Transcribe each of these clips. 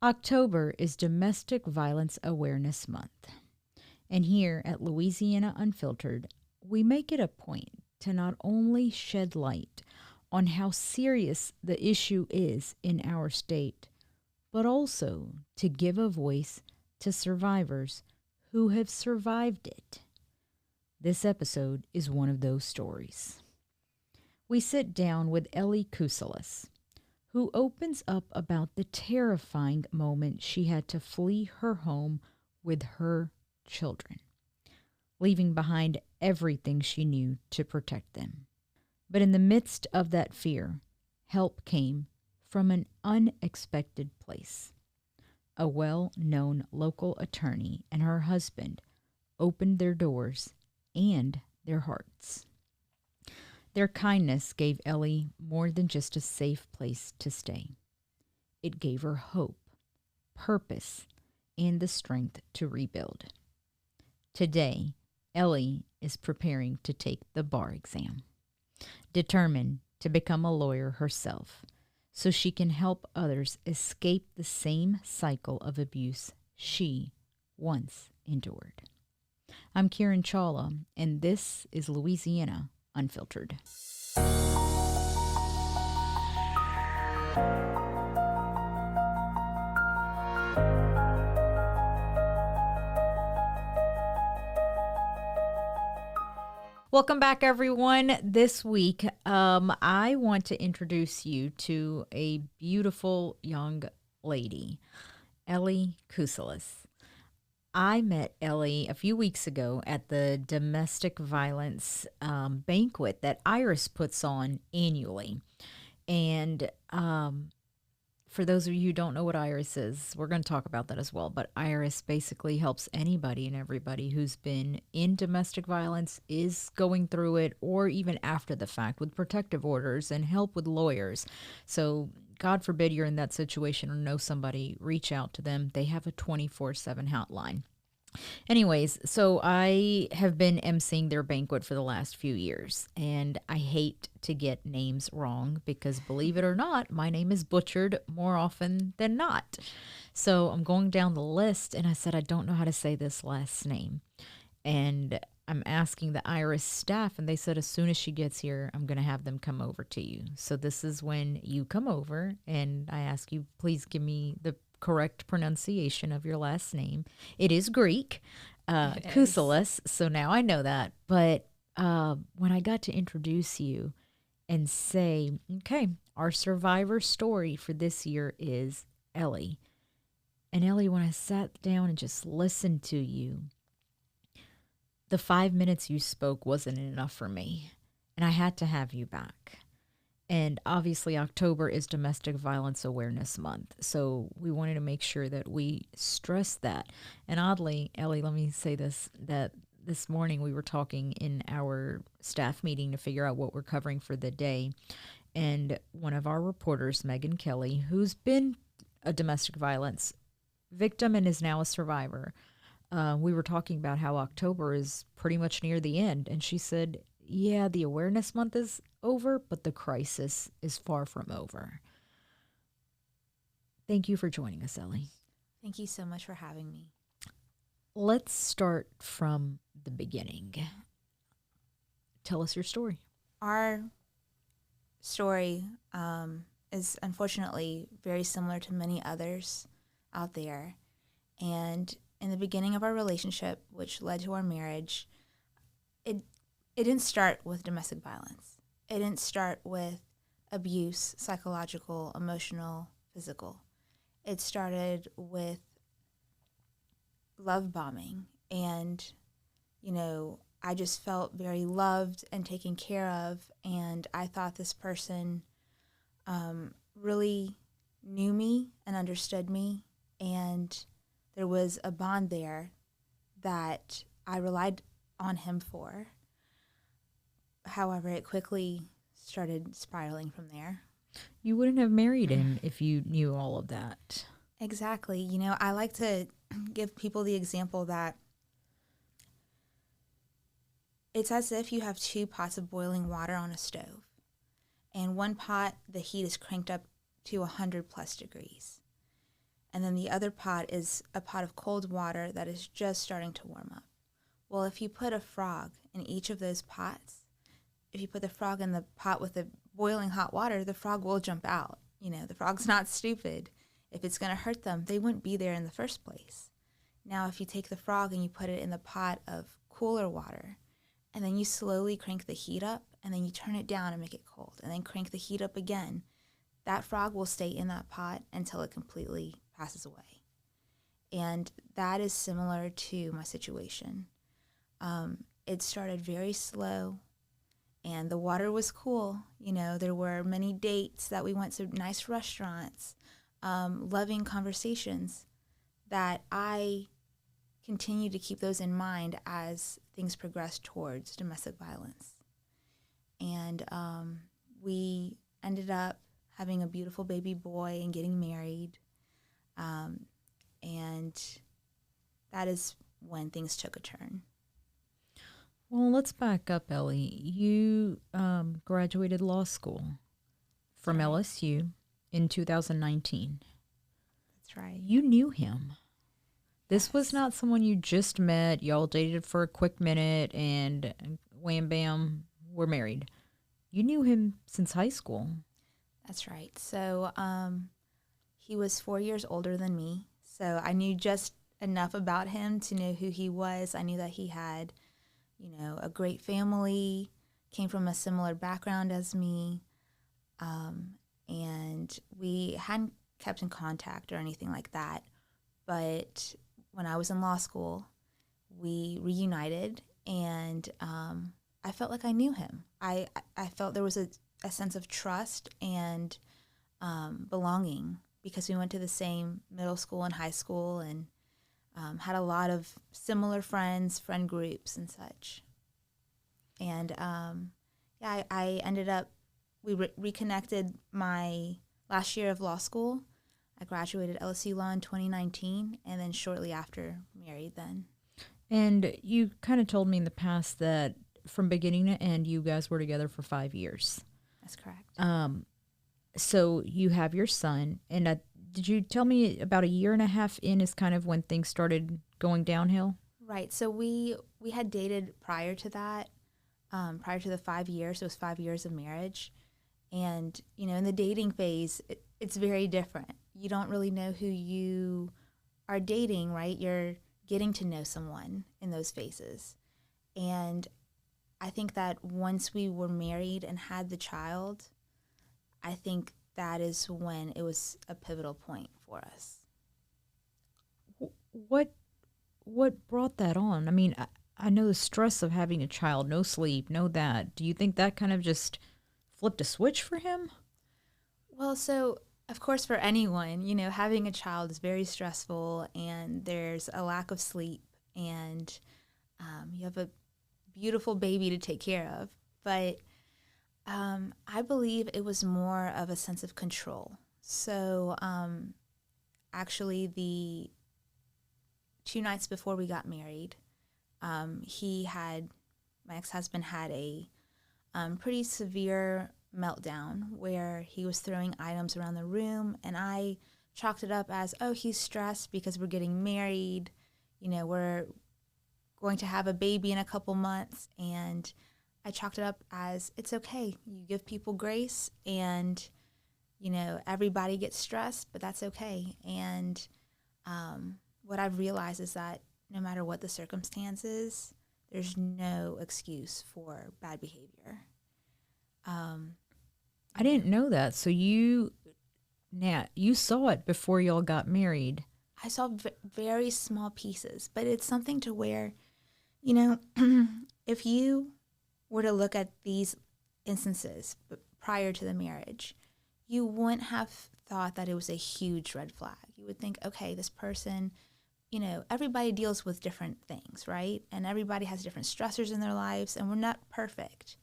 October is Domestic Violence Awareness Month, and here at Louisiana Unfiltered, we make it a point to not only shed light on how serious the issue is in our state, but also to give a voice to survivors who have survived it. This episode is one of those stories. We sit down with Ellie Kousoulas, who opens up about the terrifying moment she had to flee her home with her children, leaving behind everything she knew to protect them. But in the midst of that fear, help came from an unexpected place. A well-known local attorney and her husband opened their doors and their hearts. Their kindness gave Ellie more than just a safe place to stay. It gave her hope, purpose, and the strength to rebuild. Today, Ellie is preparing to take the bar exam, determined to become a lawyer herself so she can help others escape the same cycle of abuse she once endured. I'm Kiran Chawla, and this is Louisiana Unfiltered. Welcome back, everyone. This week, I want to introduce you to a beautiful young lady, Ellie Kousoulas. I met Ellie a few weeks ago at the domestic violence banquet that Iris puts on annually. And for those of you who don't know what Iris is, we're going to talk about that as well. But Iris basically helps anybody and everybody who's been in domestic violence, is going through it, or even after the fact with protective orders and help with lawyers. So God forbid you're in that situation or know somebody, reach out to them. They have a 24/7 hotline. Anyways, so I have been emceeing their banquet for the last few years, and I hate to get names wrong because, believe it or not, my name is butchered more often than not. So I'm going down the list, and I said, I don't know how to say this last name. And I'm asking the Iris staff, and they said as soon as she gets here, I'm going to have them come over to you. So this is when you come over, and I ask you, please give me the correct pronunciation of your last name. It is Greek, Kousoulas, so now I know that. But when I got to introduce you and say, okay, our survivor story for this year is Ellie. And Ellie, when I sat down and just listened to you, the 5 minutes you spoke wasn't enough for me, and I had to have you back. And obviously October is Domestic Violence Awareness Month, so we wanted to make sure that we stress that. And oddly, Ellie, let me say this, that this morning we were talking in our staff meeting to figure out what we're covering for the day, and one of our reporters, Megan Kelly, who's been a domestic violence victim and is now a survivor, we were talking about how October is pretty much near the end. And she said, yeah, the awareness month is over, but the crisis is far from over. Thank you for joining us, Ellie. Thank you so much for having me. Let's start from the beginning. Tell us your story. Our story is unfortunately very similar to many others out there. And in the beginning of our relationship, which led to our marriage, it didn't start with domestic violence. It didn't start with abuse, psychological, emotional, physical. It started with love bombing. And, you know, I just felt very loved and taken care of. And I thought this person really knew me and understood me. And there was a bond there that I relied on him for. However, it quickly started spiraling from there. You wouldn't have married him if you knew all of that. Exactly. You know, I like to give people the example that It's as if you have 2 pots of boiling water on a stove. And one pot, the heat is cranked up to 100 plus degrees. And then the other pot is a pot of cold water that is just starting to warm up. Well, if you put a frog in each of those pots, if you put the frog in the pot with the boiling hot water, the frog will jump out. The frog's not stupid. If it's going to hurt them, they wouldn't be there in the first place. Now, if you take the frog and you put it in the pot of cooler water, and then you slowly crank the heat up, and then you turn it down and make it cold, and then crank the heat up again, that frog will stay in that pot until it completely passes away. And that is similar to my situation. It started very slow, and the water was cool. There were many dates that we went to nice restaurants, loving conversations that I continue to keep those in mind as things progress towards domestic violence. And we ended up having a beautiful baby boy and getting married. And that is when things took a turn. Well, let's back up, Ellie. You graduated law school from LSU in 2019. That's right. You knew him. This Yes. was not someone you just met. Y'all dated for a quick minute and wham bam, we're married. You knew him since high school. That's right. So he was 4 years older than me. So I knew just enough about him to know who he was. I knew that he had, a great family, came from a similar background as me. And we hadn't kept in contact or anything like that. But when I was in law school, we reunited, and I felt like I knew him. I felt there was a sense of trust and belonging because we went to the same middle school and high school and had a lot of similar friends, friend groups and such. And I ended up, we reconnected my last year of law school. I graduated LSU Law in 2019 and then shortly after married then. And you kind of told me in the past that from beginning to end, you guys were together for 5 years. That's correct. So you have your son, and did you tell me about a year and a half in is kind of when things started going downhill? Right. So we had dated prior to that, prior to the 5 years. So it was 5 years of marriage. And, in the dating phase, it's very different. You don't really know who you are dating, right? You're getting to know someone in those phases. And I think that once we were married and had the child, I think that is when it was a pivotal point for us. What brought that on? I mean, I know the stress of having a child, no sleep, no that. Do you think that kind of just flipped a switch for him? Well, so of course for anyone, having a child is very stressful, and there's a lack of sleep, and you have a beautiful baby to take care of. But I believe it was more of a sense of control. So actually the 2 nights before we got married, my ex-husband had a pretty severe meltdown where he was throwing items around the room, and I chalked it up as, oh, he's stressed because we're getting married, we're going to have a baby in a couple months, and I chalked it up as, it's okay, you give people grace, and everybody gets stressed, but that's okay. And what I've realized is that no matter what the circumstances, there's no excuse for bad behavior. I didn't know that. So you saw it before y'all got married. I saw very small pieces, but it's something to where, if you were to look at these instances prior to the marriage, you wouldn't have thought that it was a huge red flag. You would think, okay, this person, everybody deals with different things, right? And everybody has different stressors in their lives, and we're not perfect.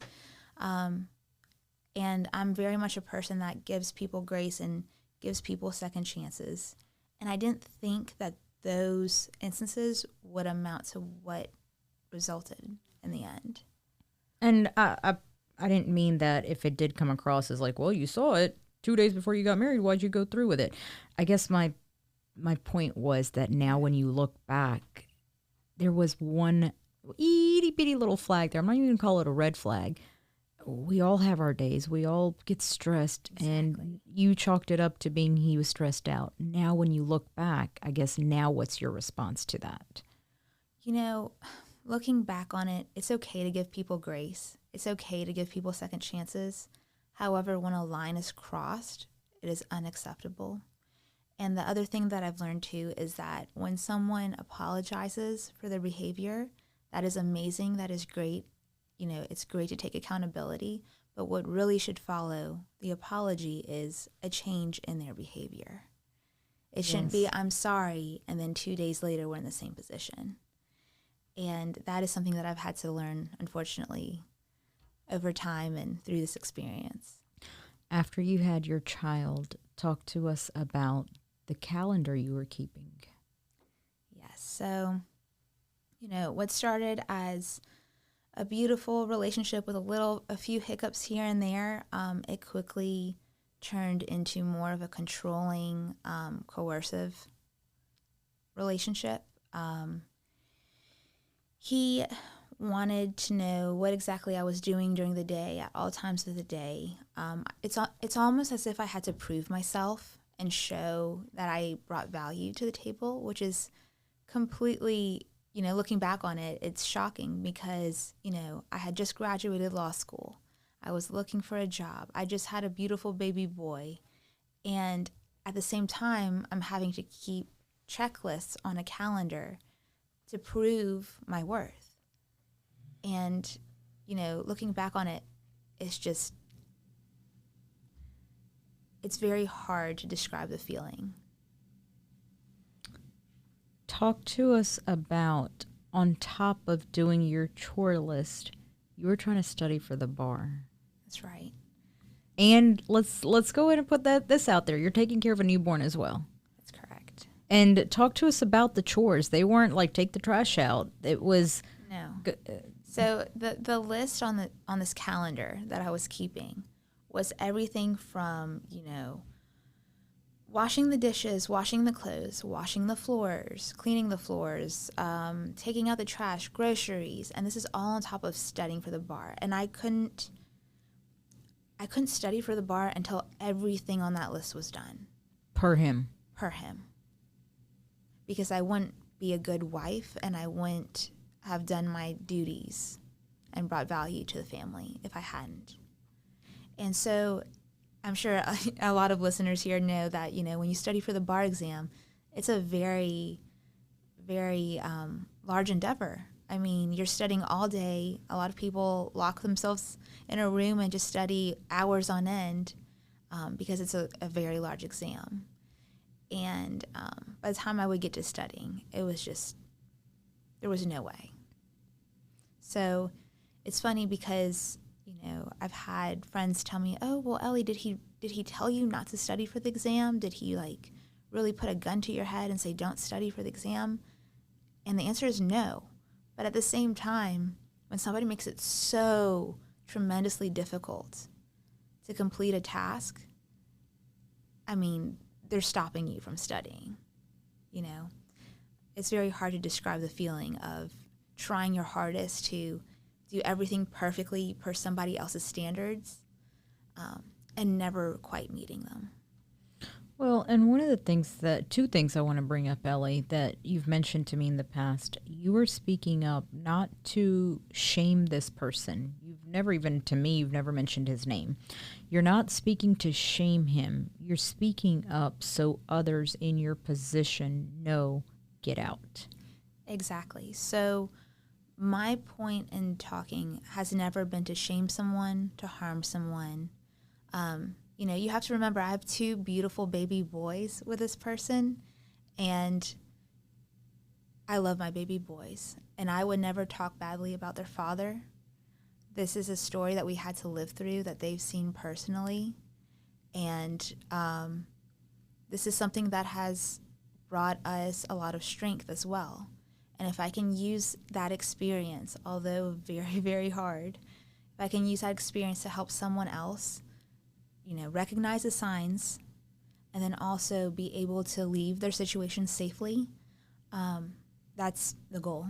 And I'm very much a person that gives people grace and gives people second chances. And I didn't think that those instances would amount to what resulted in the end. And I didn't mean that if it did come across as like, well, you saw it 2 days before you got married. Why'd you go through with it? I guess my point was that now when you look back, there was one itty bitty little flag there. I'm not even going to call it a red flag. We all have our days. We all get stressed. Exactly. And you chalked it up to being he was stressed out. Now when you look back, I guess now what's your response to that? You know, looking back on it, it's okay to give people grace. It's okay to give people second chances. However, when a line is crossed, it is unacceptable. And the other thing that I've learned too is that when someone apologizes for their behavior, that is amazing. That is great. You know, it's great to take accountability. But what really should follow the apology is a change in their behavior. It shouldn't be, I'm sorry, and then 2 days later we're in the same position. And that is something that I've had to learn, unfortunately, over time and through this experience. After you had your child, talk to us about the calendar you were keeping. Yes. So, you know, what started as a beautiful relationship with a few hiccups here and there, it quickly turned into more of a controlling, coercive relationship. He wanted to know what exactly I was doing during the day at all times of the day. It's almost as if I had to prove myself and show that I brought value to the table, which is completely, you know, looking back on it, it's shocking because, you know, I had just graduated law school. I was looking for a job. I just had a beautiful baby boy. And at the same time, I'm having to keep checklists on a calendar to prove my worth. And, you know, looking back on it, it's very hard to describe the feeling. Talk to us about, on top of doing your chore list, you were trying to study for the bar. That's right. And let's go ahead and put this out there. You're taking care of a newborn as well. That's correct. And talk to us about the chores. They weren't like take the trash out. It was no. So the list on this calendar that I was keeping was everything from, you know, washing the dishes, washing the clothes, washing the floors, cleaning the floors, taking out the trash, groceries, and this is all on top of studying for the bar. And I couldn't study for the bar until everything on that list was done. Per him. Because I wouldn't be a good wife and I wouldn't have done my duties and brought value to the family if I hadn't. And so I'm sure a lot of listeners here know that, you know, when you study for the bar exam, it's a very, very large endeavor. I mean, you're studying all day. A lot of people lock themselves in a room and just study hours on end because it's a very large exam. And by the time I would get to studying, it was just, there was no way. So it's funny because, you know, I've had friends tell me, oh, well, Ellie, did he tell you not to study for the exam? Did he like really put a gun to your head and say, don't study for the exam? And the answer is no. But at the same time, when somebody makes it so tremendously difficult to complete a task, I mean, they're stopping you from studying, you know? It's very hard to describe the feeling of trying your hardest to do everything perfectly per somebody else's standards and never quite meeting them. Well, and one of the things two things I want to bring up, Ellie, that you've mentioned to me in the past, you were speaking up not to shame this person. You've never mentioned his name. You're not speaking to shame him. You're speaking up so others in your position know, get out. Exactly. So my point in talking has never been to shame someone, to harm someone. You know, you have to remember I have 2 beautiful baby boys with this person, and I love my baby boys, and I would never talk badly about their father. This is a story that we had to live through that they've seen personally, and this is something that has brought us a lot of strength as well. And if I can use that experience, although very, very hard, if I can use that experience to help someone else, recognize the signs and then also be able to leave their situation safely, that's the goal.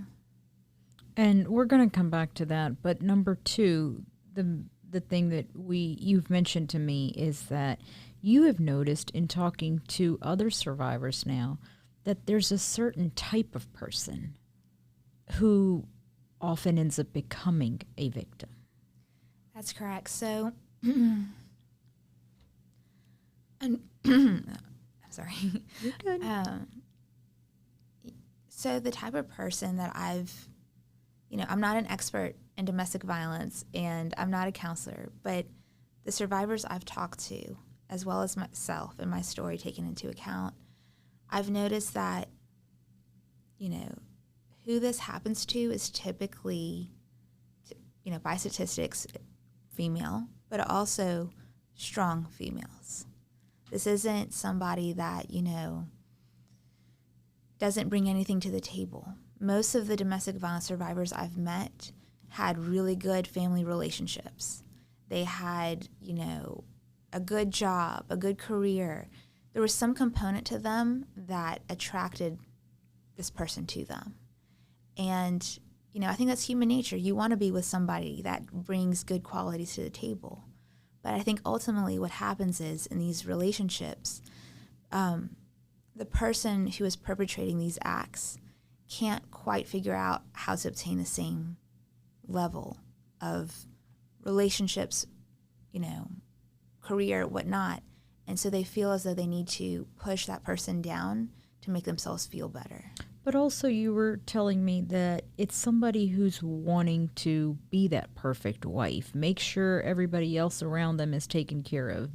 And we're going to come back to that. But number two, the thing that you've mentioned to me is that you have noticed in talking to other survivors now that there's a certain type of person who often ends up becoming a victim. That's correct. So, and I'm sorry. You're good. So the type of person that I'm not an expert in domestic violence and I'm not a counselor, but the survivors I've talked to, as well as myself and my story taken into account, I've noticed that, who this happens to is typically, by statistics, female, but also strong females. This isn't somebody that, doesn't bring anything to the table. Most of the domestic violence survivors I've met had really good family relationships. They had, a good job, a good career. There was some component to them that attracted this person to them. And, I think that's human nature. You want to be with somebody that brings good qualities to the table. But I think ultimately what happens is in these relationships, the person who is perpetrating these acts can't quite figure out how to obtain the same level of relationships, career, whatnot. And so they feel as though they need to push that person down to make themselves feel better. But also you were telling me that it's somebody who's wanting to be that perfect wife, make sure everybody else around them is taken care of.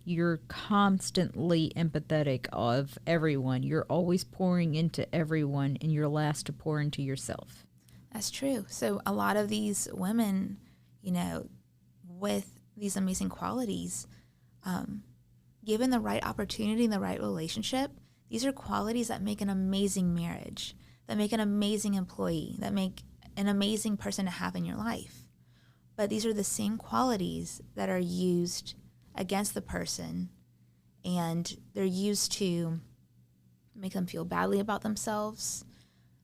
You're constantly empathetic of everyone. You're always pouring into everyone, and you're last to pour into yourself. That's true. So a lot of these women, with these amazing qualities, given the right opportunity and the right relationship, these are qualities that make an amazing marriage, that make an amazing employee, that make an amazing person to have in your life. But these are the same qualities that are used against the person, and they're used to make them feel badly about themselves.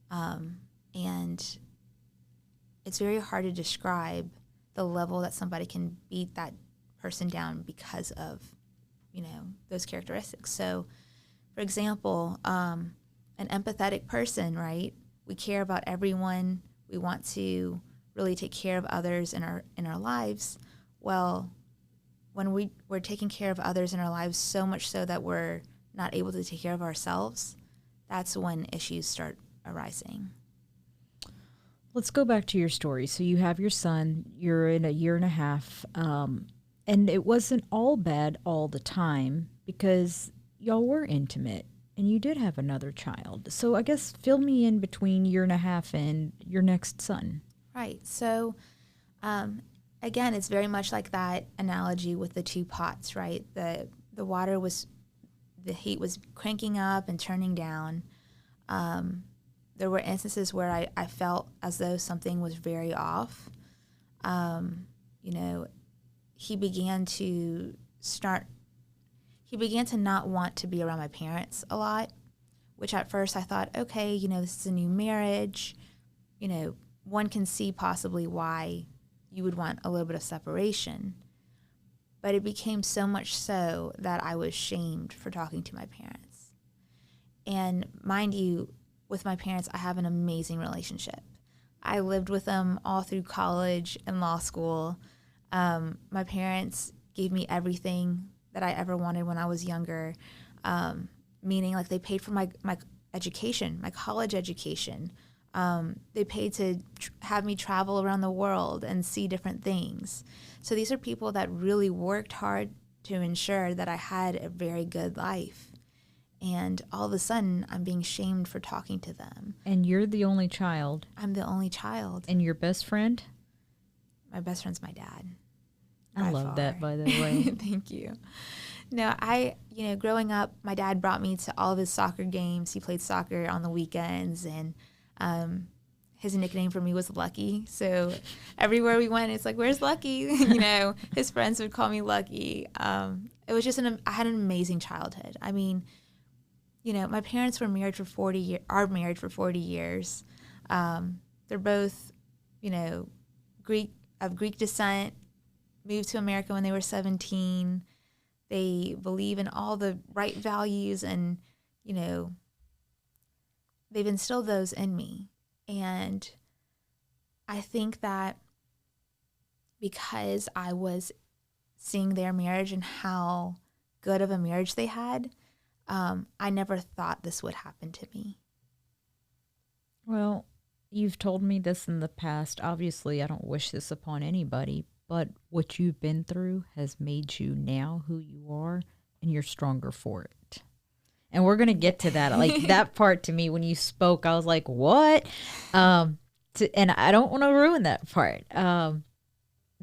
And it's very hard to describe the level that somebody can beat that person down because of, those characteristics. So, for example, an empathetic person, right? We care about everyone. We want to really take care of others in our lives. Well, when we're taking care of others in our lives so much so that we're not able to take care of ourselves, that's when issues start arising. Let's go back to your story. So you have your son, you're in a year and a half, and it wasn't all bad all the time because y'all were intimate and you did have another child. So I guess fill me in between year and a half and your next son. Right. So, again, it's very much like that analogy with the two pots, right? The heat was cranking up and turning down. There were instances where I felt as though something was very off. He began to not want to be around my parents a lot, which at first I thought, okay, this is a new marriage. One can see possibly why you would want a little bit of separation. But it became so much so that I was shamed for talking to my parents. And mind you, with my parents, I have an amazing relationship. I lived with them all through college and law school. My parents gave me everything that I ever wanted when I was younger, meaning like they paid for my education, my college education. They paid to have me travel around the world and see different things. So these are people that really worked hard to ensure that I had a very good life. And all of a sudden, I'm being shamed for talking to them. And you're the only child. I'm the only child. And your best friend? My best friend's my dad. I love that, by the way. Thank you. No, growing up, my dad brought me to all of his soccer games. He played soccer on the weekends, and his nickname for me was Lucky. So everywhere we went, it's like, where's Lucky? His friends would call me Lucky. It was just I had an amazing childhood. I mean, my parents were married for 40 years, are married for 40 years. They're both, of Greek descent, moved to America when they were 17. They believe in all the right values and, they've instilled those in me. And I think that because I was seeing their marriage and how good of a marriage they had, I never thought this would happen to me. Well, you've told me this in the past. Obviously, I don't wish this upon anybody, but what you've been through has made you now who you are, and you're stronger for it. And we're going to get to that. Like that part to me, when you spoke, I was like, what? And I don't want to ruin that part.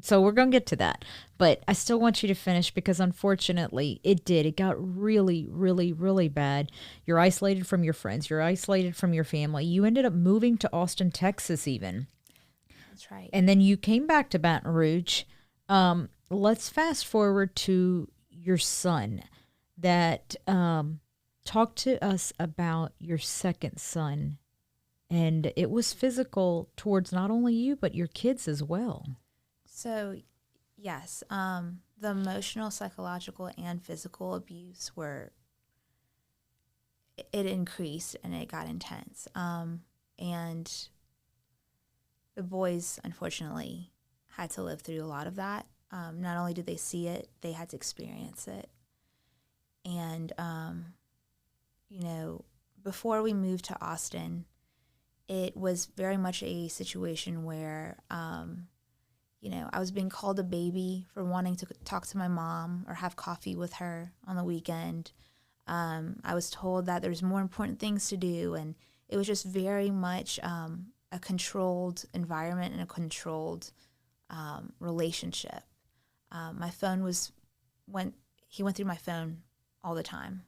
So we're going to get to that. But I still want you to finish because unfortunately it got really, really, really bad. You're isolated from your friends. You're isolated from your family. You ended up moving to Austin, Texas even. That's right. And then you came back to Baton Rouge. Let's fast forward to your son that talk to us about your second son. And it was physical towards not only you, but your kids as well. So, yes, the emotional, psychological, and physical abuse it increased and it got intense. And the boys, unfortunately, had to live through a lot of that. Not only did they see it, they had to experience it. And, before we moved to Austin, it was very much a situation where, I was being called a baby for wanting to talk to my mom or have coffee with her on the weekend. I was told that there's more important things to do, and it was just very much a controlled environment and a controlled relationship. My phone he went through my phone all the time.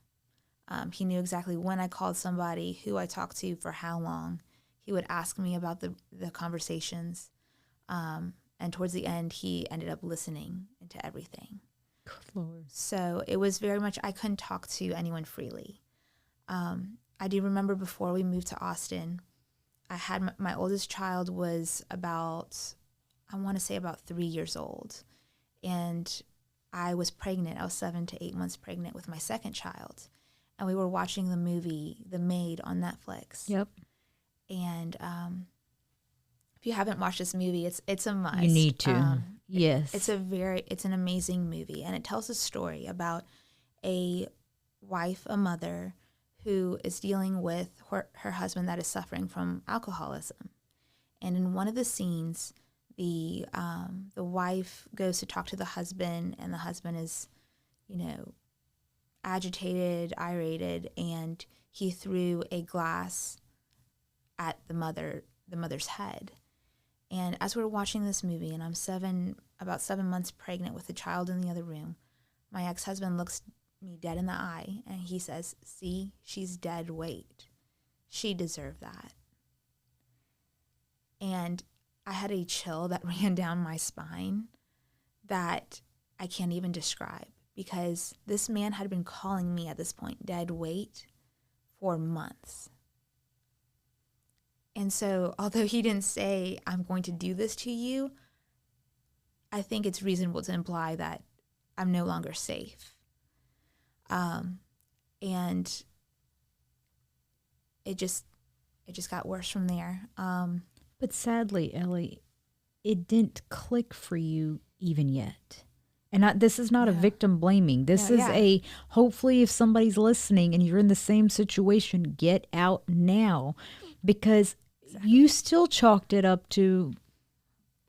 He knew exactly when I called somebody, who I talked to, for how long. He would ask me about the conversations. And towards the end, he ended up listening into everything. Good Lord. So it was very much, I couldn't talk to anyone freely. I do remember before we moved to Austin, I had my oldest child was about 3 years old. And I was pregnant. I was 7 to 8 months pregnant with my second child. And we were watching the movie The Maid on Netflix. Yep. And if you haven't watched this movie, it's a must. You need to. Yes. It's an amazing movie, and it tells a story about a mother who is dealing with her husband that is suffering from alcoholism. And in one of the scenes, the wife goes to talk to the husband, and the husband is, agitated, irated, and he threw a glass at the mother's head. And as we're watching this movie, and I'm about 7 months pregnant with a child in the other room, my ex-husband looks me dead in the eye, and he says, "See, she's dead weight. She deserved that." And I had a chill that ran down my spine that I can't even describe, because this man had been calling me at this point dead weight for months. And so, although he didn't say, "I'm going to do this to you," I think it's reasonable to imply that I'm no longer safe. And it just got worse from there. But sadly, Ellie, it didn't click for you even yet. And this is not a victim blaming. This is hopefully if somebody's listening and you're in the same situation, get out now. Because you still chalked it up to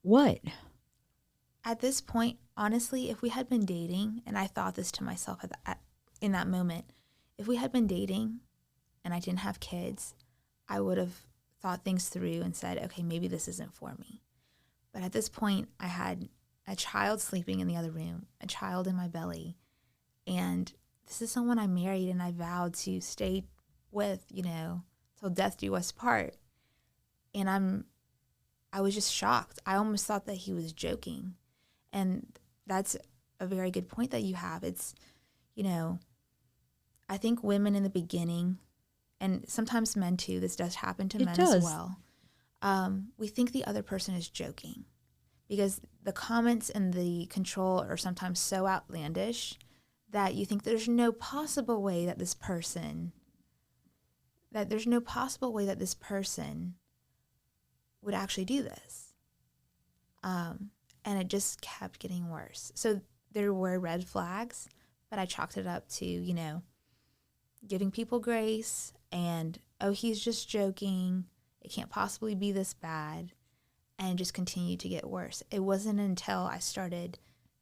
what? At this point, honestly, if we had been dating, and I thought this to myself in that moment, if we had been dating and I didn't have kids, I would have thought things through and said, okay, maybe this isn't for me. But at this point, I had a child sleeping in the other room, a child in my belly, and this is someone I married and I vowed to stay with, till death do us part. And I'm I was just shocked. I almost thought that he was joking. And that's a very good point that you have. It's, you know, I think women in the beginning, and sometimes men too, this does happen to men as well, we think the other person is joking because the comments and the control are sometimes so outlandish that you think there's no possible way that this person would actually do this. And it just kept getting worse. So there were red flags, but I chalked it up to, you know, giving people grace and, oh, he's just joking. It can't possibly be this bad. And just continued to get worse. It wasn't until I started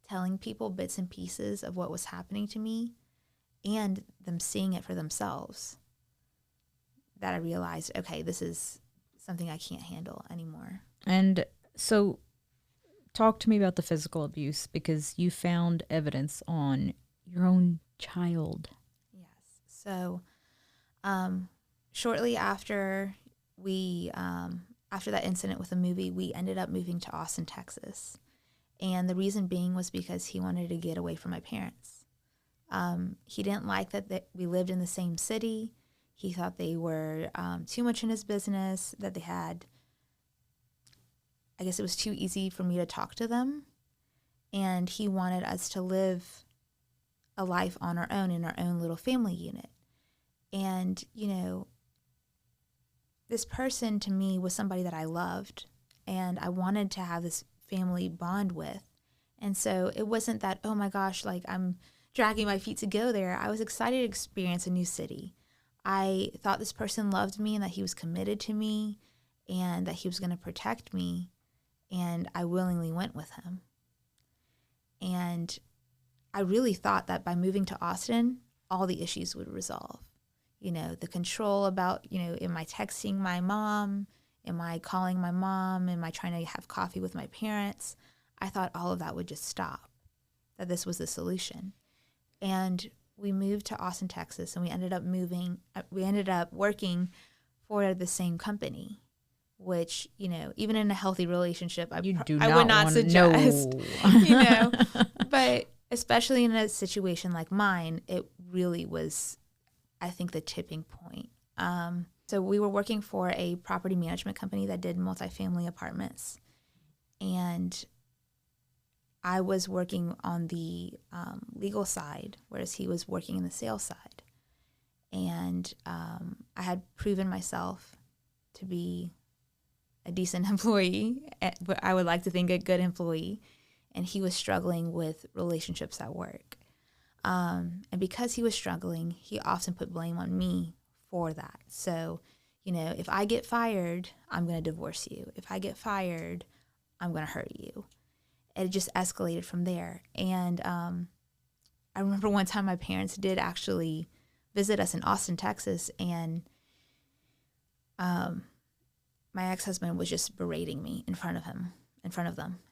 telling people bits and pieces of what was happening to me and them seeing it for themselves that I realized, okay, this is something I can't handle anymore. And so talk to me about the physical abuse, because you found evidence on your own child. Yes. So shortly after after that incident with the movie, we ended up moving to Austin, Texas. And the reason being was because he wanted to get away from my parents. He didn't like that we lived in the same city. He thought they were too much in his business, that they had, I guess it was too easy for me to talk to them. And he wanted us to live a life on our own in our own little family unit. And, you know, this person to me was somebody that I loved and I wanted to have this family bond with. And so it wasn't that, oh my gosh, like I'm dragging my feet to go there. I was excited to experience a new city. I thought this person loved me and that he was committed to me and that he was going to protect me. And I willingly went with him. And I really thought that by moving to Austin, all the issues would resolve. You know, the control about, you know, am I texting my mom? Am I calling my mom? Am I trying to have coffee with my parents? I thought all of that would just stop, that this was the solution. And we moved to Austin, Texas, and we ended up working for the same company, which, you know, even in a healthy relationship, I would not suggest, you know, but especially in a situation like mine, it really was, I think, the tipping point. So we were working for a property management company that did multifamily apartments. And I was working on the legal side, whereas he was working in the sales side. And I had proven myself to be a decent employee, but I would like to think a good employee. And he was struggling with relationships at work. And because he was struggling, he often put blame on me for that. So, you know, if I get fired, I'm going to divorce you. If I get fired, I'm going to hurt you. It just escalated from there. And I remember one time my parents did actually visit us in Austin, Texas, and my ex-husband was just berating me in front of them,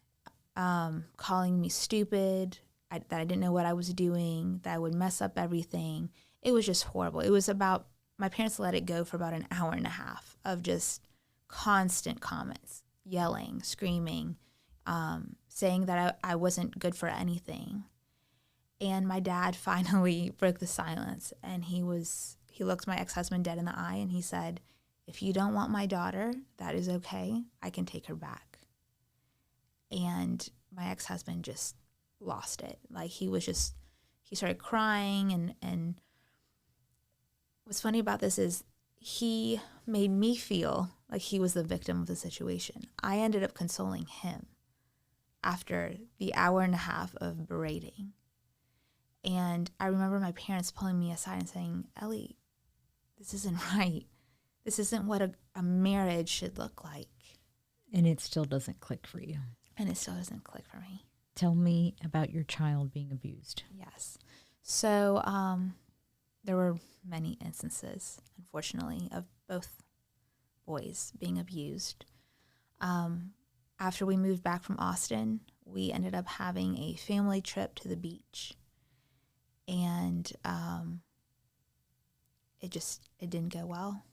calling me stupid, that I didn't know what I was doing, that I would mess up everything. It was just horrible. It was about, my parents let it go for about an hour and a half of just constant comments, yelling, screaming, saying that I wasn't good for anything. And my dad finally broke the silence, and he looked my ex-husband dead in the eye, and he said, "If you don't want my daughter, that is okay. I can take her back." And my ex-husband just lost it. Like he started crying, and what's funny about this is he made me feel like he was the victim of the situation. I ended up consoling him after the hour and a half of berating. And I remember my parents pulling me aside and saying, "Ellie, this isn't right. This isn't what a marriage should look like." And it still doesn't click for you. And it still doesn't click for me. Tell me about your child being abused. Yes. So there were many instances, unfortunately, of both boys being abused. After we moved back from Austin, we ended up having a family trip to the beach. And it didn't go well.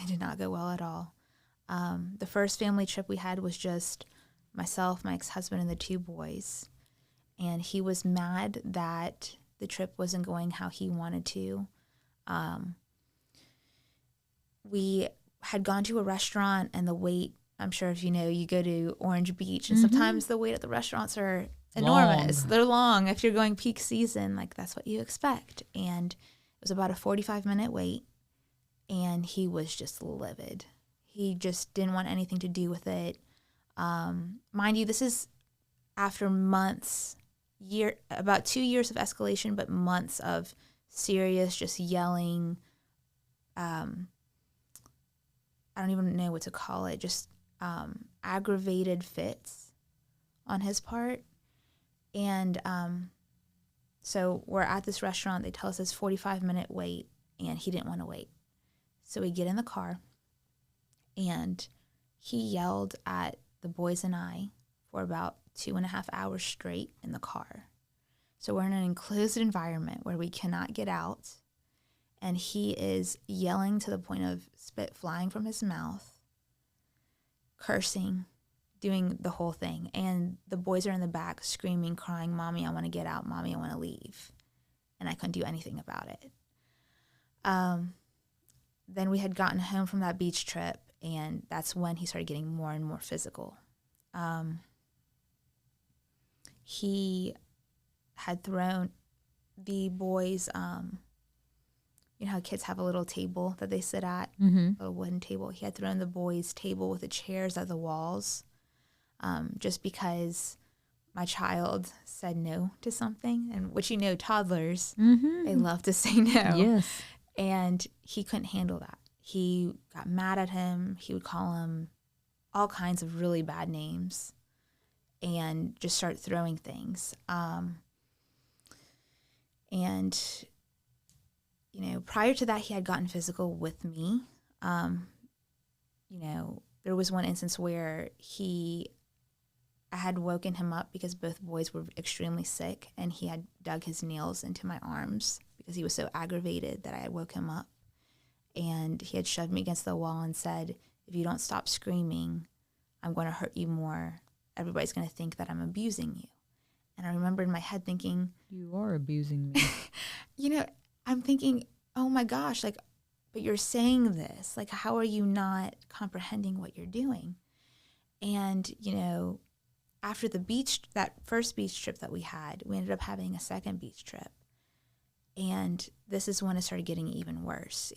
It did not go well at all. The first family trip we had was just myself, my ex-husband, and the 2 boys. And he was mad that the trip wasn't going how he wanted to. We had gone to a restaurant, and the wait, I'm sure if you know, you go to Orange Beach, and sometimes the wait at the restaurants are enormous. They're long. If you're going peak season, like that's what you expect. And it was about a 45-minute wait, and he was just livid. He just didn't want anything to do with it. Mind you, this is after months, about 2 years of escalation, but months of serious just yelling. I don't even know what to call it, just aggravated fits on his part. And so we're at this restaurant. They tell us it's 45-minute wait, and he didn't want to wait. So we get in the car, and he yelled at the boys and I for about 2.5 hours straight in the car. So we're in an enclosed environment where we cannot get out, and he is yelling to the point of spit flying from his mouth, cursing, doing the whole thing. And the boys are in the back screaming, crying, "Mommy, I want to get out. Mommy, I want to leave." And I couldn't do anything about it. Then we had gotten home from that beach trip, and that's when he started getting more and more physical. He had thrown the boys, you know how kids have a little table that they sit at, a little wooden table. He had thrown the boys' table with the chairs at the walls, just because my child said no to something, and which, you know, toddlers, they love to say no. Yes. And he couldn't handle that. He got mad at him. He would call him all kinds of really bad names and just start throwing things. And, you know, prior to that, he had gotten physical with me. You know, there was one instance where I had woken him up because both boys were extremely sick, and he had dug his nails into my arms because he was so aggravated that I had woke him up. And he had shoved me against the wall and said, "If you don't stop screaming, I'm going to hurt you more. Everybody's going to think that I'm abusing you." And I remember in my head thinking, "You are abusing me." You know, I'm thinking, oh my gosh, like, but you're saying this. Like, how are you not comprehending what you're doing? And, you know, after that first beach trip that we had, we ended up having a second beach trip. And this is when it started getting even worse.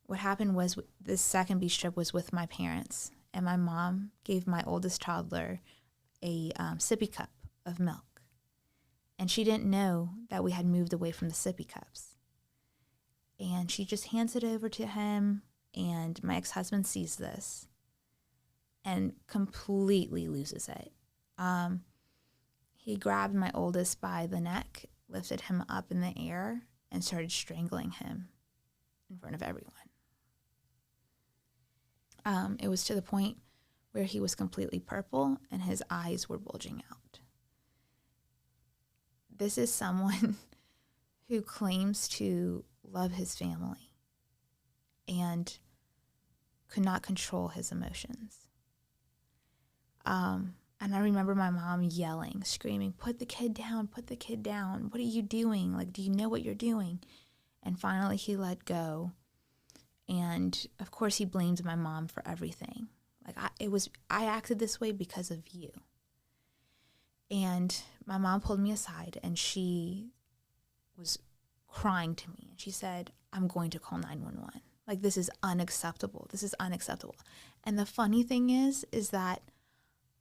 What happened was this second beach trip was with my parents, and my mom gave my oldest toddler a sippy cup of milk. And she didn't know that we had moved away from the sippy cups. And she just hands it over to him, and my ex-husband sees this and completely loses it. He grabbed my oldest by the neck, lifted him up in the air, and started strangling him in front of everyone. It was to the point where he was completely purple and his eyes were bulging out. This is someone who claims to love his family and could not control his emotions. And I remember my mom yelling, screaming, "Put the kid down, put the kid down. What are you doing? Like, do you know what you're doing?" And finally he let go. And of course he blamed my mom for everything. Like, I acted this way because of you. And my mom pulled me aside, and she was crying to me. And she said, "I'm going to call 911. Like, this is unacceptable. This is unacceptable." And the funny thing is that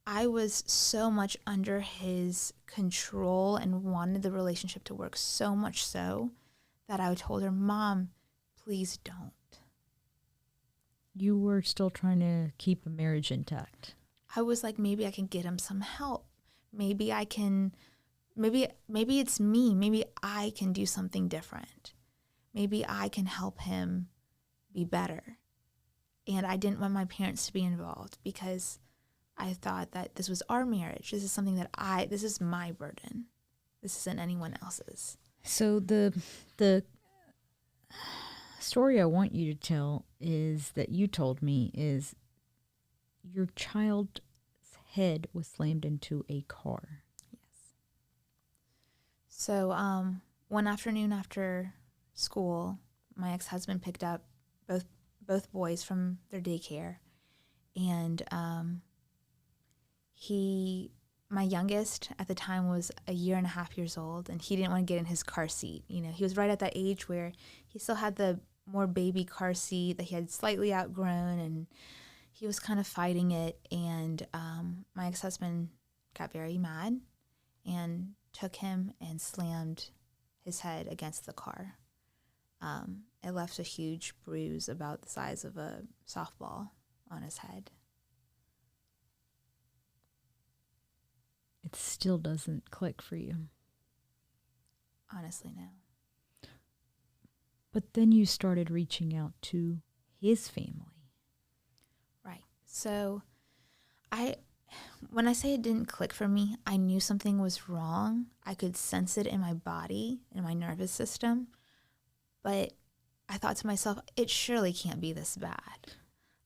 I was so much under his control and wanted the relationship to work so much so that I told her, "Mom, please don't." You were still trying to keep a marriage intact. I was like, maybe I can get him some help. Maybe I can, maybe it's me. Maybe I can do something different. Maybe I can help him be better. And I didn't want my parents to be involved because I thought that this was our marriage. This is something that this is my burden. This isn't anyone else's. So story I want you to tell is that you told me is your child's head was slammed into a car. Yes. So one afternoon after school, my ex-husband picked up both boys from their daycare, and my youngest at the time was 1.5 years old, and he didn't want to get in his car seat. You know, he was right at that age where he still had the more baby car seat that he had slightly outgrown, and he was kind of fighting it. And my ex-husband got very mad and took him and slammed his head against the car. It left a huge bruise about the size of a softball on his head. It still doesn't click for you. Honestly, no. But then you started reaching out to his family. Right. So when I say it didn't click for me, I knew something was wrong. I could sense it in my body, in my nervous system. But I thought to myself, it surely can't be this bad.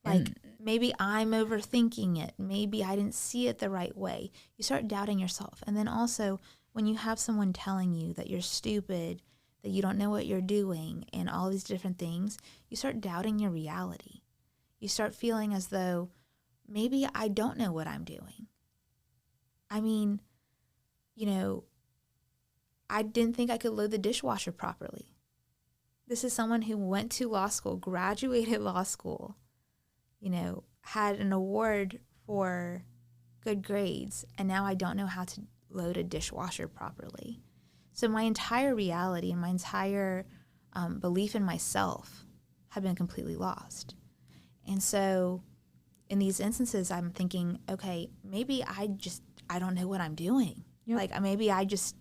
Like, maybe I'm overthinking it. Maybe I didn't see it the right way. You start doubting yourself. And then also, when you have someone telling you that you're stupid, that you don't know what you're doing, and all these different things, you start doubting your reality. You start feeling as though maybe I don't know what I'm doing. I mean, you know, I didn't think I could load the dishwasher properly. This is someone who went to law school, graduated law school, you know, had an award for good grades, and now I don't know how to load a dishwasher properly. So my entire reality and my entire belief in myself have been completely lost. And so in these instances, I'm thinking, okay, maybe I don't know what I'm doing. Yep. Like, maybe I just,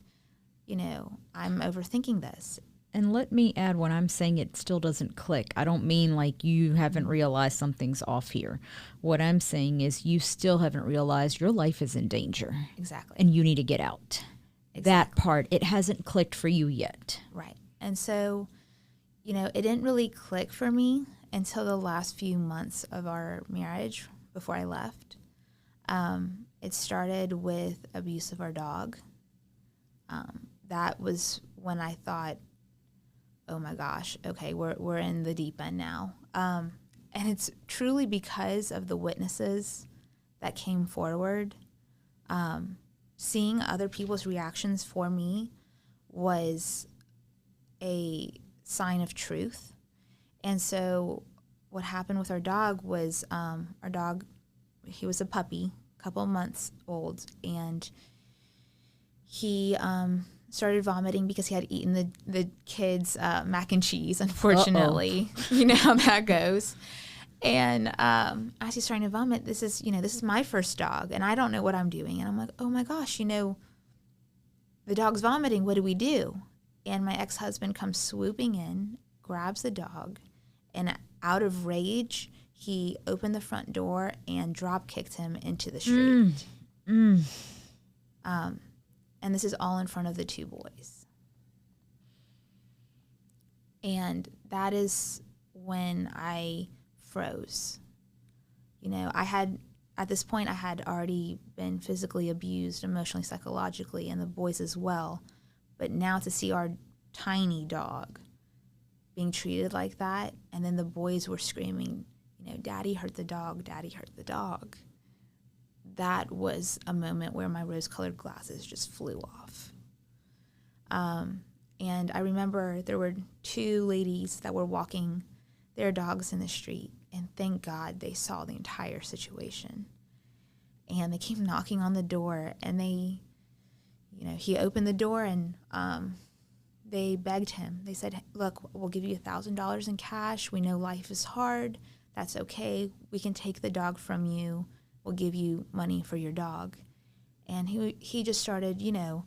you know, I'm overthinking this. And let me add, when I'm saying it still doesn't click, I don't mean like you haven't realized something's off here. What I'm saying is you still haven't realized your life is in danger. Exactly. And you need to get out. Exactly. That part, it hasn't clicked for you yet. Right. And so, you know, it didn't really click for me until the last few months of our marriage before I left. It started with abuse of our dog. That was when I thought, oh my gosh, okay, we're in the deep end now. And it's truly because of the witnesses that came forward. Seeing other people's reactions for me was a sign of truth. And so what happened with our dog was he was a puppy, a couple of months old, and he started vomiting because he had eaten the kids' mac and cheese, unfortunately. Uh-oh. You know how that goes. And as he's trying to vomit, this is my first dog, and I don't know what I'm doing. And I'm like, oh my gosh, you know, the dog's vomiting. What do we do? And my ex-husband comes swooping in, grabs the dog, and out of rage, he opened the front door and drop-kicked him into the street. And this is all in front of the two boys. And that is when I froze. You know, at this point, I had already been physically abused, emotionally, psychologically, and the boys as well. But now to see our tiny dog being treated like that, and then the boys were screaming, you know, Daddy hurt the dog, Daddy hurt the dog. That was a moment where my rose-colored glasses just flew off. And I remember there were two ladies that were walking their dogs in the street, and thank God they saw the entire situation. And they came knocking on the door, and he opened the door, and they begged him. They said, look, we'll give you $1,000 in cash. We know life is hard. That's okay. We can take the dog from you. We'll give you money for your dog. And he just started, you know,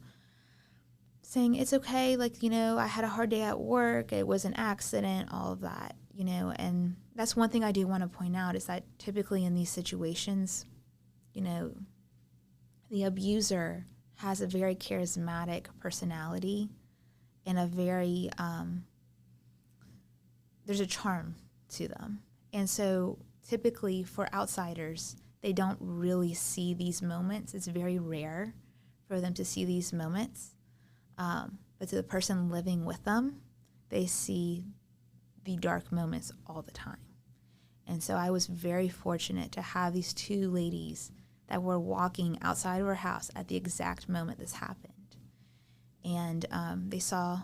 saying, it's okay. Like, you know, I had a hard day at work. It was an accident, all of that, you know. And that's one thing I do want to point out is that typically in these situations, you know, the abuser has a very charismatic personality and a very there's a charm to them. And so typically for outsiders, they don't really see these moments. It's very rare for them to see these moments. But to the person living with them, they see the dark moments all the time. And so I was very fortunate to have these two ladies that were walking outside of our house at the exact moment this happened. And they saw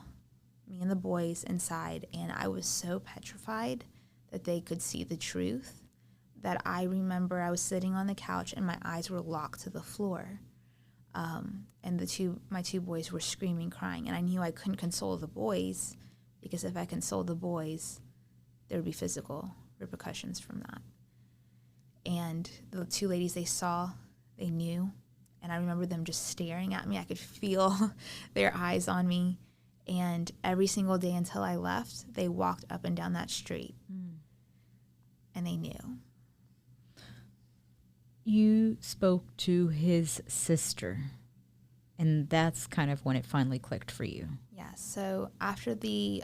me and the boys inside, and I was so petrified that they could see the truth that I remember I was sitting on the couch and my eyes were locked to the floor. And my two boys were screaming, crying, and I knew I couldn't console the boys, because if I consoled the boys, there would be physical repercussions from that. And the two ladies they saw, they knew, and I remember them just staring at me. I could feel their eyes on me. And every single day until I left, they walked up and down that street. And they knew. You spoke to his sister, and that's kind of when it finally clicked for you. Yeah, so after the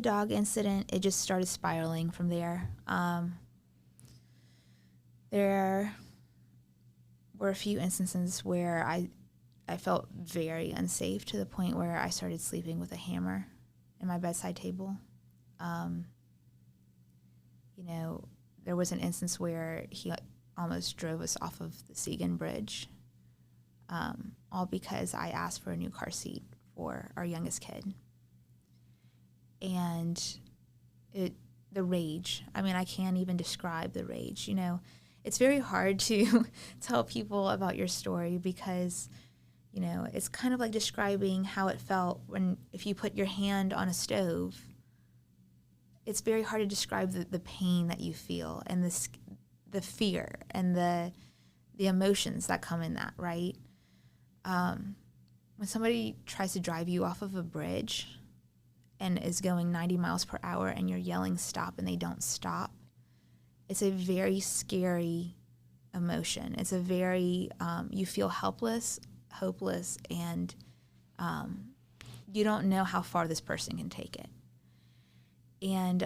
dog incident, it just started spiraling from there. There were a few instances where I felt very unsafe, to the point where I started sleeping with a hammer in my bedside table. There was an instance where he almost drove us off of the Seagan Bridge, all because I asked for a new car seat for our youngest kid. And the rage, I can't even describe the rage. It's very hard to tell people about your story, because it's kind of like describing how it felt if you put your hand on a stove. It's very hard to describe the pain that you feel, and the fear and the emotions that come in that, right? When somebody tries to drive you off of a bridge and is going 90 miles per hour and you're yelling stop and they don't stop, it's a very scary emotion. It's a very, you feel helpless, hopeless, and you don't know how far this person can take it. And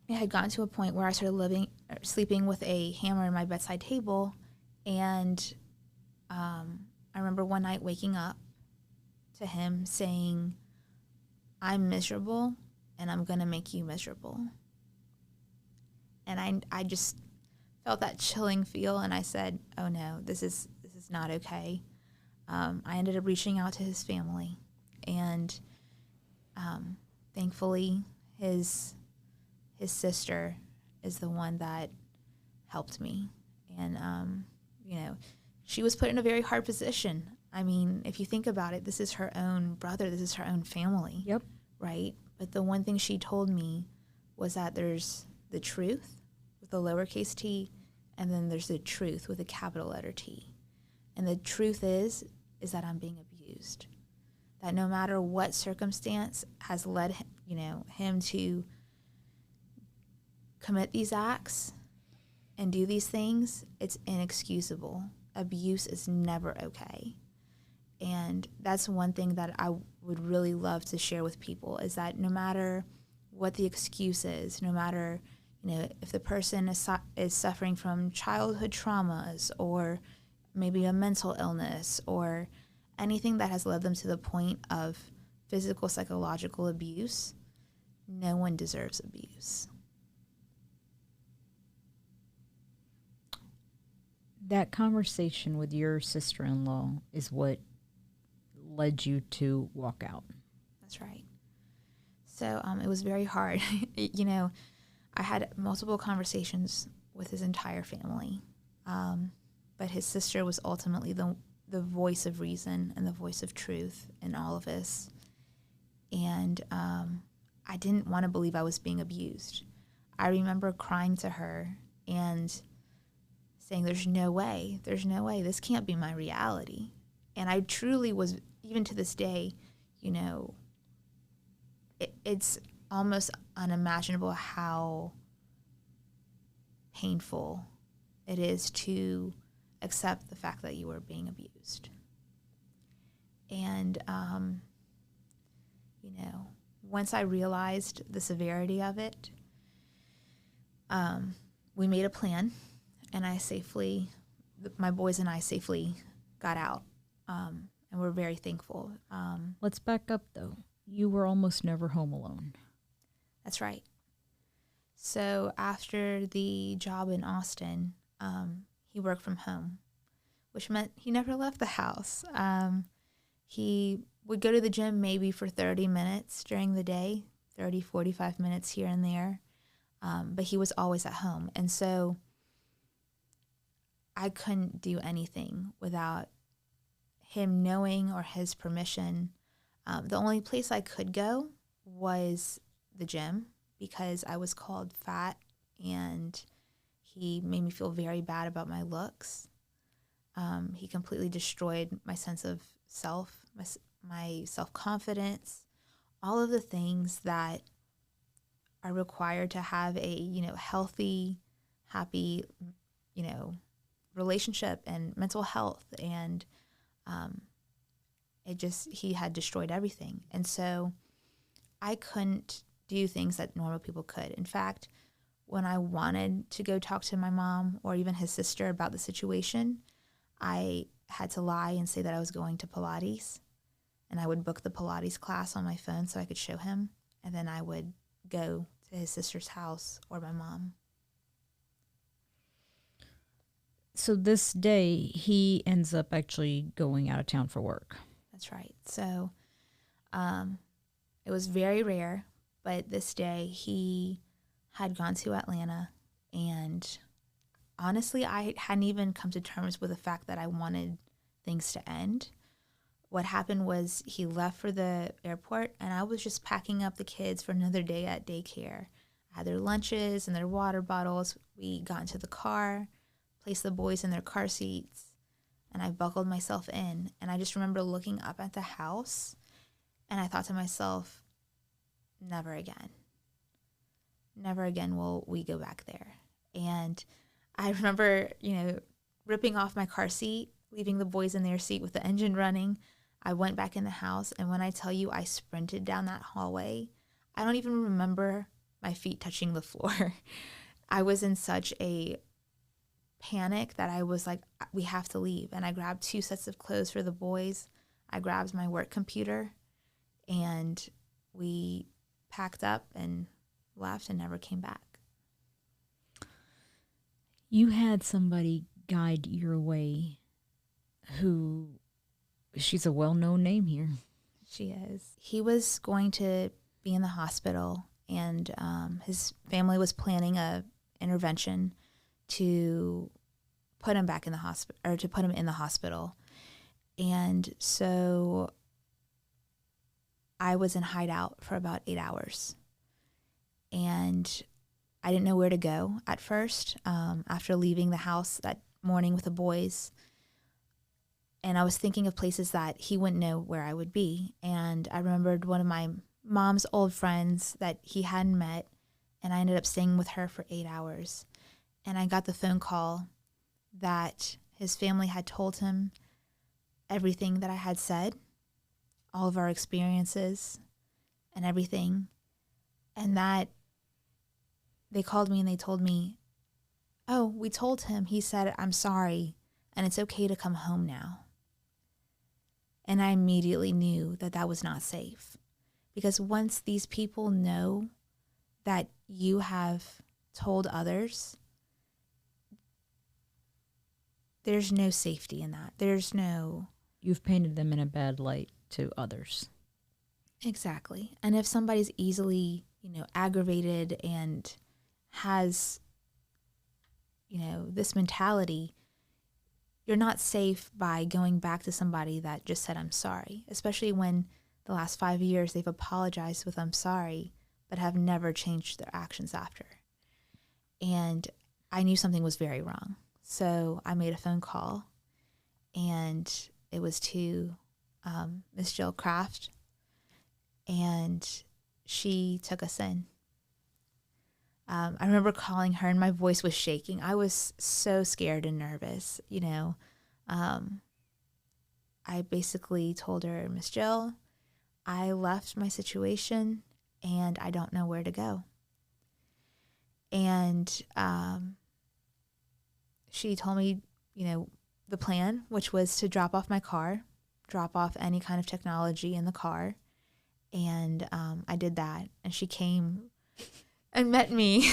it had gotten to a point where I started sleeping with a hammer in my bedside table. And I remember one night waking up to him saying, "I'm miserable, and I'm going to make you miserable." And I just felt that chilling feel, and I said, "Oh no, this is not okay." I ended up reaching out to his family, and thankfully his sister is the one that helped me. And she was put in a very hard position. If you think about it, this is her own brother, this is her own family. Yep. Right? But the one thing she told me was that there's the truth with a lowercase t, and then there's the truth with a capital letter T. And the truth is that I'm being abused. That no matter what circumstance has led him to commit these acts and do these things, it's inexcusable. Abuse is never okay. And that's one thing that I would really love to share with people, is that no matter what the excuse is, no matter if the person is suffering from childhood traumas, or maybe a mental illness, or anything that has led them to the point of physical, psychological abuse, no one deserves abuse. That conversation with your sister-in-law is what led you to walk out. That's right. So it was very hard. I had multiple conversations with his entire family, but his sister was ultimately the voice of reason and the voice of truth in all of this. And I didn't want to believe I was being abused. I remember crying to her and saying, there's no way, this can't be my reality. And I truly was, even to this day, it's almost unimaginable how painful it is to accept the fact that you were being abused. And, once I realized the severity of it, we made a plan, and my boys and I safely got out, and we're very thankful. Let's back up, though. You were almost never home alone. That's right. So after the job in Austin, he worked from home, which meant he never left the house. He would go to the gym maybe for 30 minutes during the day, 30, 45 minutes here and there. But he was always at home. And so I couldn't do anything without him knowing or his permission. The only place I could go was the gym because I was called fat, and he made me feel very bad about my looks. He completely destroyed my sense of self, my self-confidence, all of the things that are required to have a, healthy, happy, relationship and mental health. And he had destroyed everything. And so I couldn't do things that normal people could. In fact, when I wanted to go talk to my mom or even his sister about the situation, I had to lie and say that I was going to Pilates. And I would book the Pilates class on my phone so I could show him. And then I would go to his sister's house or my mom. So this day, he ends up actually going out of town for work. That's right. So it was very rare, but this day he had gone to Atlanta, and honestly, I hadn't even come to terms with the fact that I wanted things to end. What happened was he left for the airport, and I was just packing up the kids for another day at daycare. I had their lunches and their water bottles. We got into the car, placed the boys in their car seats, and I buckled myself in. And I just remember looking up at the house, and I thought to myself, never again. Never again will we go back there. And I remember, ripping off my car seat, leaving the boys in their seat with the engine running. I went back in the house, and when I tell you I sprinted down that hallway, I don't even remember my feet touching the floor. I was in such a panic that I was like, we have to leave. And I grabbed 2 sets of clothes for the boys. I grabbed my work computer, and we packed up and left and never came back. You had somebody guide your way who, she's a well-known name here. She is. He was going to be in the hospital, and his family was planning a intervention to put him back in the hospital, or to put him in the hospital. And so I was in hideout for about 8 hours. And I didn't know where to go at first after leaving the house that morning with the boys. And I was thinking of places that he wouldn't know where I would be. And I remembered one of my mom's old friends that he hadn't met, and I ended up staying with her for 8 hours. And I got the phone call that his family had told him everything that I had said, all of our experiences and everything. And that they called me and they told me, oh, we told him, he said, I'm sorry, and it's okay to come home now. And I immediately knew that that was not safe. Because once these people know that you have told others, there's no safety in that. You've painted them in a bad light to others. Exactly. And if somebody's easily, aggravated and has, this mentality, you're not safe by going back to somebody that just said, I'm sorry, especially when the last 5 years they've apologized with, I'm sorry, but have never changed their actions after. And I knew something was very wrong. So I made a phone call, and it was to Miss Jill Kraft, and she took us in. I remember calling her, and my voice was shaking. I was so scared and nervous, I basically told her, Miss Jill, I left my situation, and I don't know where to go. And she told me, the plan, which was to drop off my car, drop off any kind of technology in the car. And I did that. And she came and met me.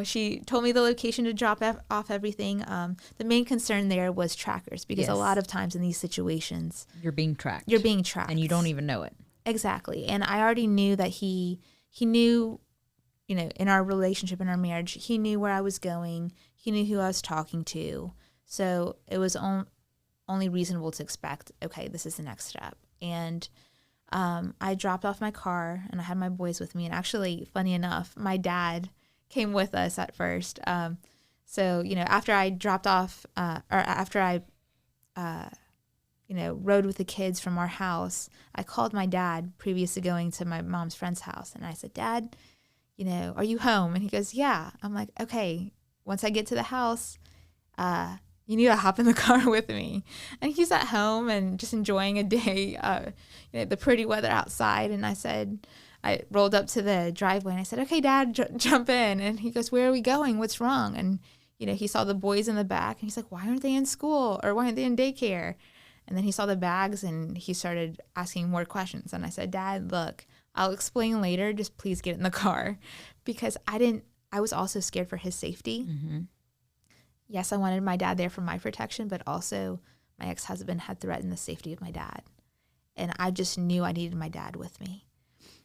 She told me the location to drop off everything. The main concern there was trackers, because a lot of times in these situations, You're being tracked. And you don't even know it. Exactly. And I already knew that he knew, in our relationship, in our marriage, he knew where I was going. He knew who I was talking to. So it was only reasonable to expect, okay, this is the next step. And I dropped off my car, and I had my boys with me. And actually, funny enough, my dad came with us at first. So, after I dropped off, or after I, rode with the kids from our house, I called my dad previous to going to my mom's friend's house. And I said, Dad, are you home? And he goes, yeah. I'm like, okay, once I get to the house, you need to hop in the car with me. And he's at home and just enjoying a day, the pretty weather outside. And I rolled up to the driveway and I said, okay, Dad, jump in. And he goes, where are we going? What's wrong? And, he saw the boys in the back and he's like, why aren't they in school? Or why aren't they in daycare? And then he saw the bags and he started asking more questions. And I said, Dad, look, I'll explain later. Just please get in the car. Because I was also scared for his safety. Mm-hmm. Yes, I wanted my dad there for my protection, but also my ex-husband had threatened the safety of my dad. And I just knew I needed my dad with me.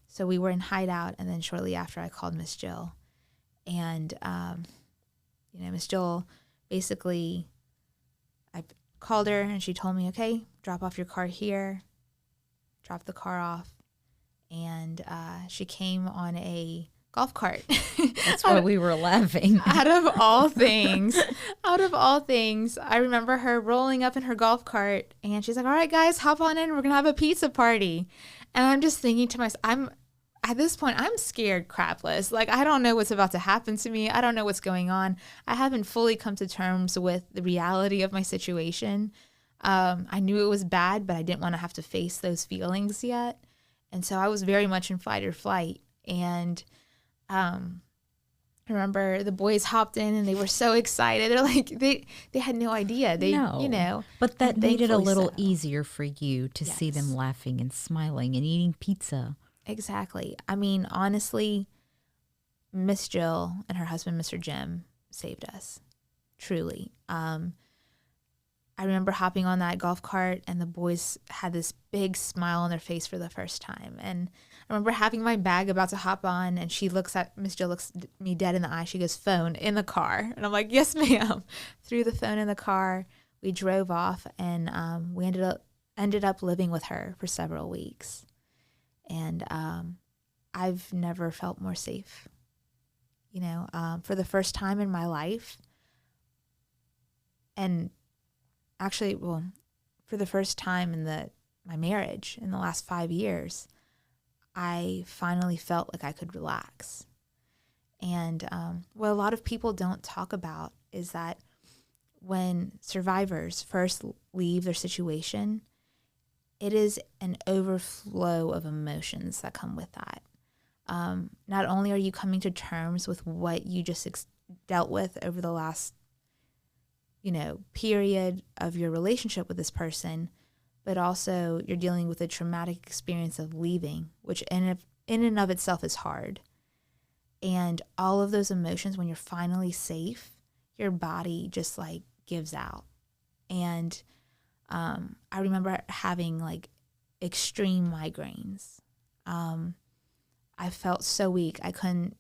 So we were in hideout, and then shortly after I called Miss Jill. And, Miss Jill, basically, I called her and she told me, okay, drop off your car here, drop the car off. And she came on a golf cart. That's why we were laughing. Out of all things, I remember her rolling up in her golf cart and she's like, all right, guys, hop on in. We're going to have a pizza party. And I'm just thinking to myself, at this point, I'm scared crapless. Like, I don't know what's about to happen to me. I don't know what's going on. I haven't fully come to terms with the reality of my situation. I knew it was bad, but I didn't want to have to face those feelings yet. And so I was very much in fight or flight. And I remember the boys hopped in and they were so excited. They're like, they had no idea. But that made it a little easier for you to see them laughing and smiling and eating pizza. Exactly. I mean, honestly, Miss Jill and her husband, Mr. Jim, saved us. Truly. I remember hopping on that golf cart and the boys had this big smile on their face for the first time. And I remember having my bag about to hop on and Miss Jill looks me dead in the eye. She goes, phone in the car. And I'm like, yes, ma'am. Threw the phone in the car. We drove off and we ended up living with her for several weeks. And I've never felt more safe. For the first time in my life, and actually, for the first time in my marriage in the last 5 years, I finally felt like I could relax. And what a lot of people don't talk about is that when survivors first leave their situation, it is an overflow of emotions that come with that. Not only are you coming to terms with what you just dealt with over the last period of your relationship with this person, but also you're dealing with a traumatic experience of leaving, which in and of itself is hard. And all of those emotions, when you're finally safe, your body just like gives out. And I remember having like extreme migraines. I felt so weak. I couldn't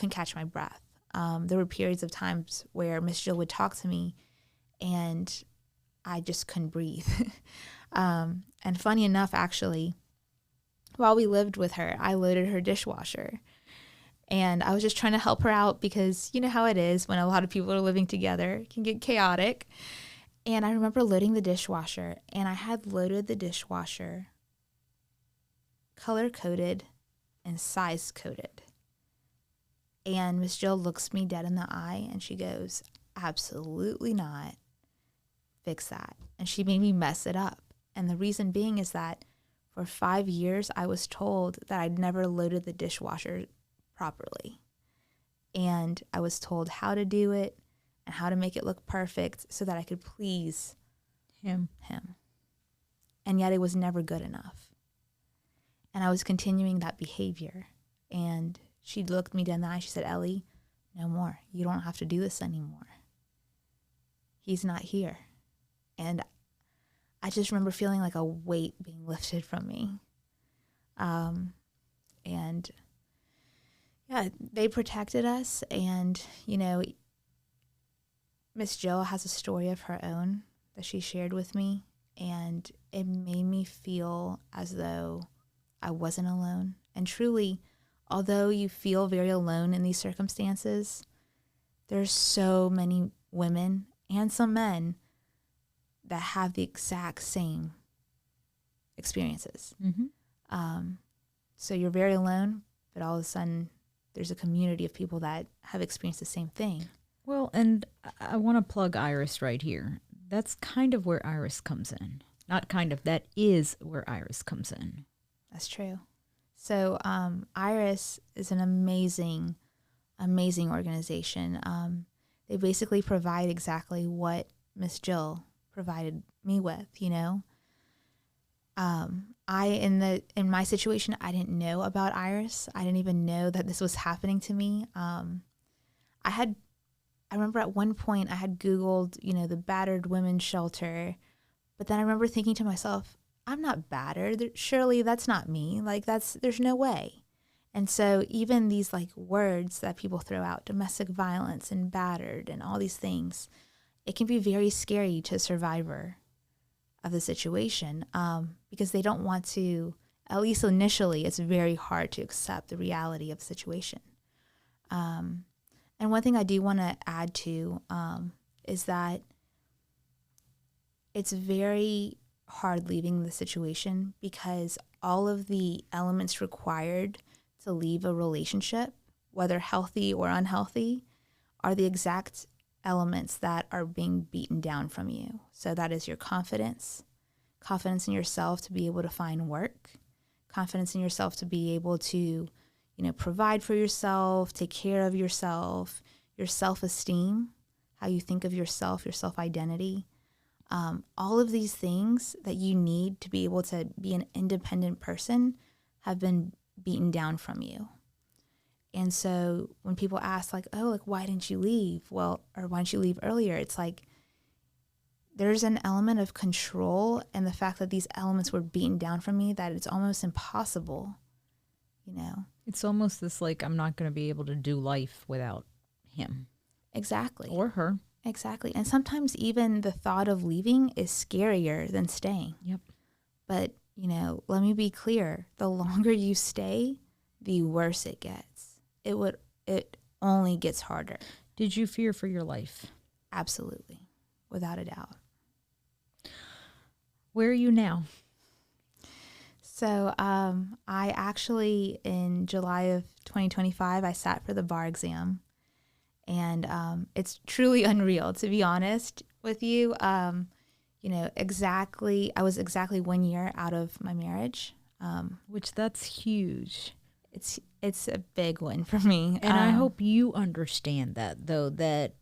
catch my breath. There were periods of times where Miss Jill would talk to me and I just couldn't breathe. And funny enough, actually, while we lived with her, I loaded her dishwasher. And I was just trying to help her out because you know how it is when a lot of people are living together. It can get chaotic. And I remember loading the dishwasher, and I had loaded the dishwasher color-coded and size-coded. And Miss Jill looks me dead in the eye, and she goes, absolutely not. Fix that. And she made me mess it up. And the reason being is that For 5 years, I was told that I'd never loaded the dishwasher properly. And I was told how to do it and how to make it look perfect so that I could please Him. And yet it was never good enough. And I was continuing that behavior. And she looked me down the eye. She said, Ellie, no more. You don't have to do this anymore. He's not here. And I just remember feeling like a weight being lifted from me. And yeah, they protected us. And, you know, Miss Jill has a story of her own that she shared with me. And it made me feel as though I wasn't alone. And truly, although you feel very alone in these circumstances, there's so many women and some men that have the exact same experiences. So you're very alone, but all of a sudden there's a community of people that have experienced the same thing. Well, and I want to plug Iris right here. That's kind of where Iris comes in. Not kind of, that is where Iris comes in. That's true. So Iris is an amazing, amazing organization. They basically provide exactly what Miss Jill provided me with, you know. In my situation, I didn't know about Iris. I didn't even know that this was happening to me. I remember at one point I had Googled, you know, the battered women's shelter, but then I remember thinking to myself, I'm not battered. Surely that's not me. Like there's no way. And so even these like words that people throw out, domestic violence and battered and all these things, it can be very scary to a survivor of the situation because they don't want to, at least initially, it's very hard to accept the reality of the situation. And one thing I do want to add to is that it's very hard leaving the situation because all of the elements required to leave a relationship, whether healthy or unhealthy, are the exact elements that are being beaten down from you. So that is your confidence in yourself to be able to find work, confidence in yourself to be able to, you know, provide for yourself, take care of yourself, your self-esteem, how you think of yourself, your self-identity. All of these things that you need to be able to be an independent person have been beaten down from you. And so when people ask like, oh, like, why didn't you leave? Well, or why didn't you leave earlier? It's like, there's an element of control and the fact that these elements were beaten down from me that it's almost impossible, you know? It's almost this like, I'm not going to be able to do life without him. Exactly. Or her. Exactly. And sometimes even the thought of leaving is scarier than staying. Yep. But, you know, let me be clear. The longer you stay, the worse it gets. It only gets harder. Did you fear for your life? Absolutely. Without a doubt. Where are you now? So I actually, in July of 2025, I sat for the bar exam. And it's truly unreal, to be honest with you. You know, I was exactly 1 year out of my marriage. Which that's huge. It's a big win for me. And I hope you understand that, though, that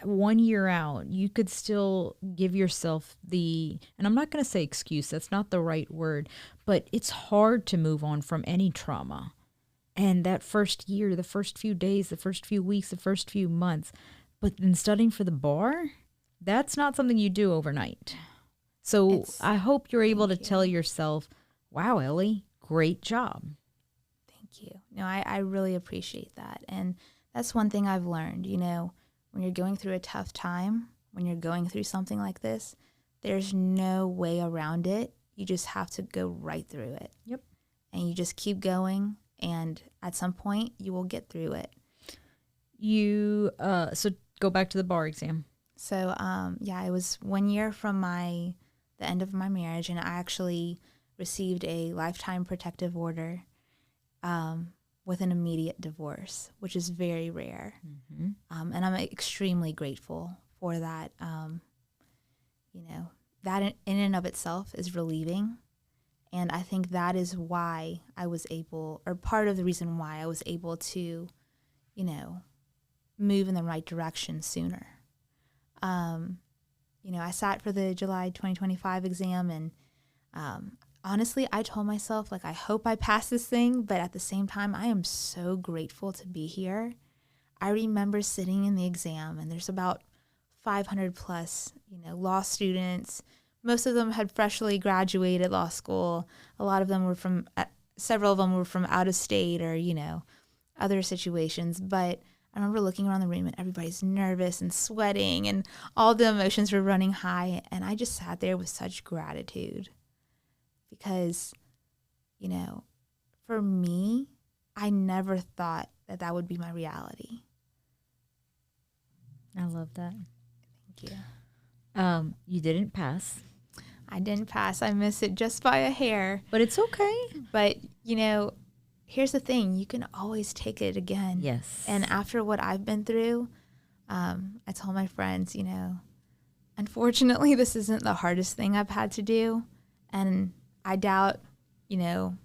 1 year out, you could still give yourself and I'm not going to say excuse, that's not the right word, but it's hard to move on from any trauma. And that first year, the first few days, the first few weeks, the first few months, but in studying for the bar, that's not something you do overnight. So I hope you're able to tell yourself, wow, Ellie, great job. Thank you. No, I really appreciate that. And that's one thing I've learned, you know, when you're going through a tough time, when you're going through something like this, there's no way around it. You just have to go right through it. Yep. And you just keep going. And at some point, you will get through it. So go back to the bar exam. So, it was 1 year from the end of my marriage, and I actually received a lifetime protective order with an immediate divorce, which is very rare. Mm-hmm. And I'm extremely grateful for that. You know, that in and of itself is relieving. And I think that is why I was able, or part of the reason why I was able to, you know, move in the right direction sooner. You know, I sat for the July 2025 exam, and honestly, I told myself, like, I hope I pass this thing, but at the same time, I am so grateful to be here. I remember sitting in the exam, and there's about 500 plus, you know, law students. Most of them had freshly graduated law school. A lot of them were from, several of them were from out of state or, you know, other situations. But I remember looking around the room and everybody's nervous and sweating and all the emotions were running high. And I just sat there with such gratitude because, you know, for me, I never thought that that would be my reality. I love that. Thank you. You didn't pass. I didn't pass. I missed it just by a hair. But it's okay. But, you know, here's the thing. You can always take it again. Yes. And after what I've been through, I told my friends, you know, unfortunately, this isn't the hardest thing I've had to do. And I doubt, you know,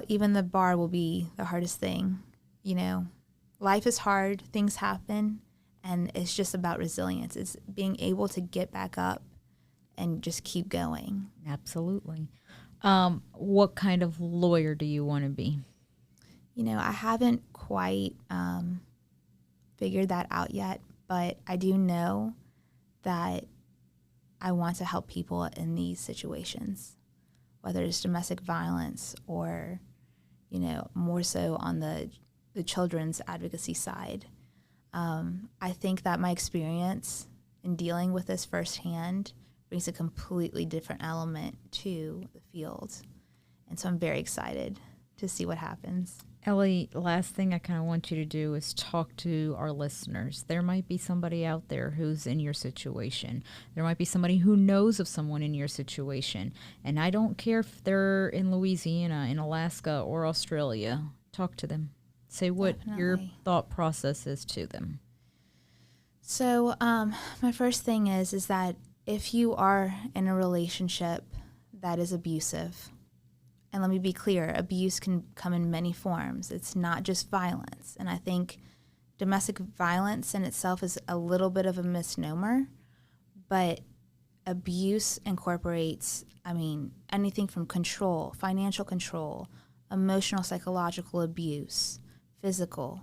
even the bar will be the hardest thing. You know, life is hard. Things happen. And it's just about resilience. It's being able to get back up and just keep going. Absolutely. What kind of lawyer do you want to be? You know, I haven't quite figured that out yet, but I do know that I want to help people in these situations, whether it's domestic violence or, you know, more so on the children's advocacy side. I think that my experience in dealing with this firsthand brings a completely different element to the field. And so I'm very excited to see what happens. Ellie, last thing I kind of want you to do is talk to our listeners. There might be somebody out there who's in your situation. There might be somebody who knows of someone in your situation. And I don't care if they're in Louisiana, in Alaska, or Australia. Talk to them. Say what your thought process is to them. So my first thing is that if you are in a relationship that is abusive, and let me be clear, abuse can come in many forms. It's not just violence. And I think domestic violence in itself is a little bit of a misnomer, but abuse incorporates, I mean, anything from control, financial control, emotional, psychological abuse, physical.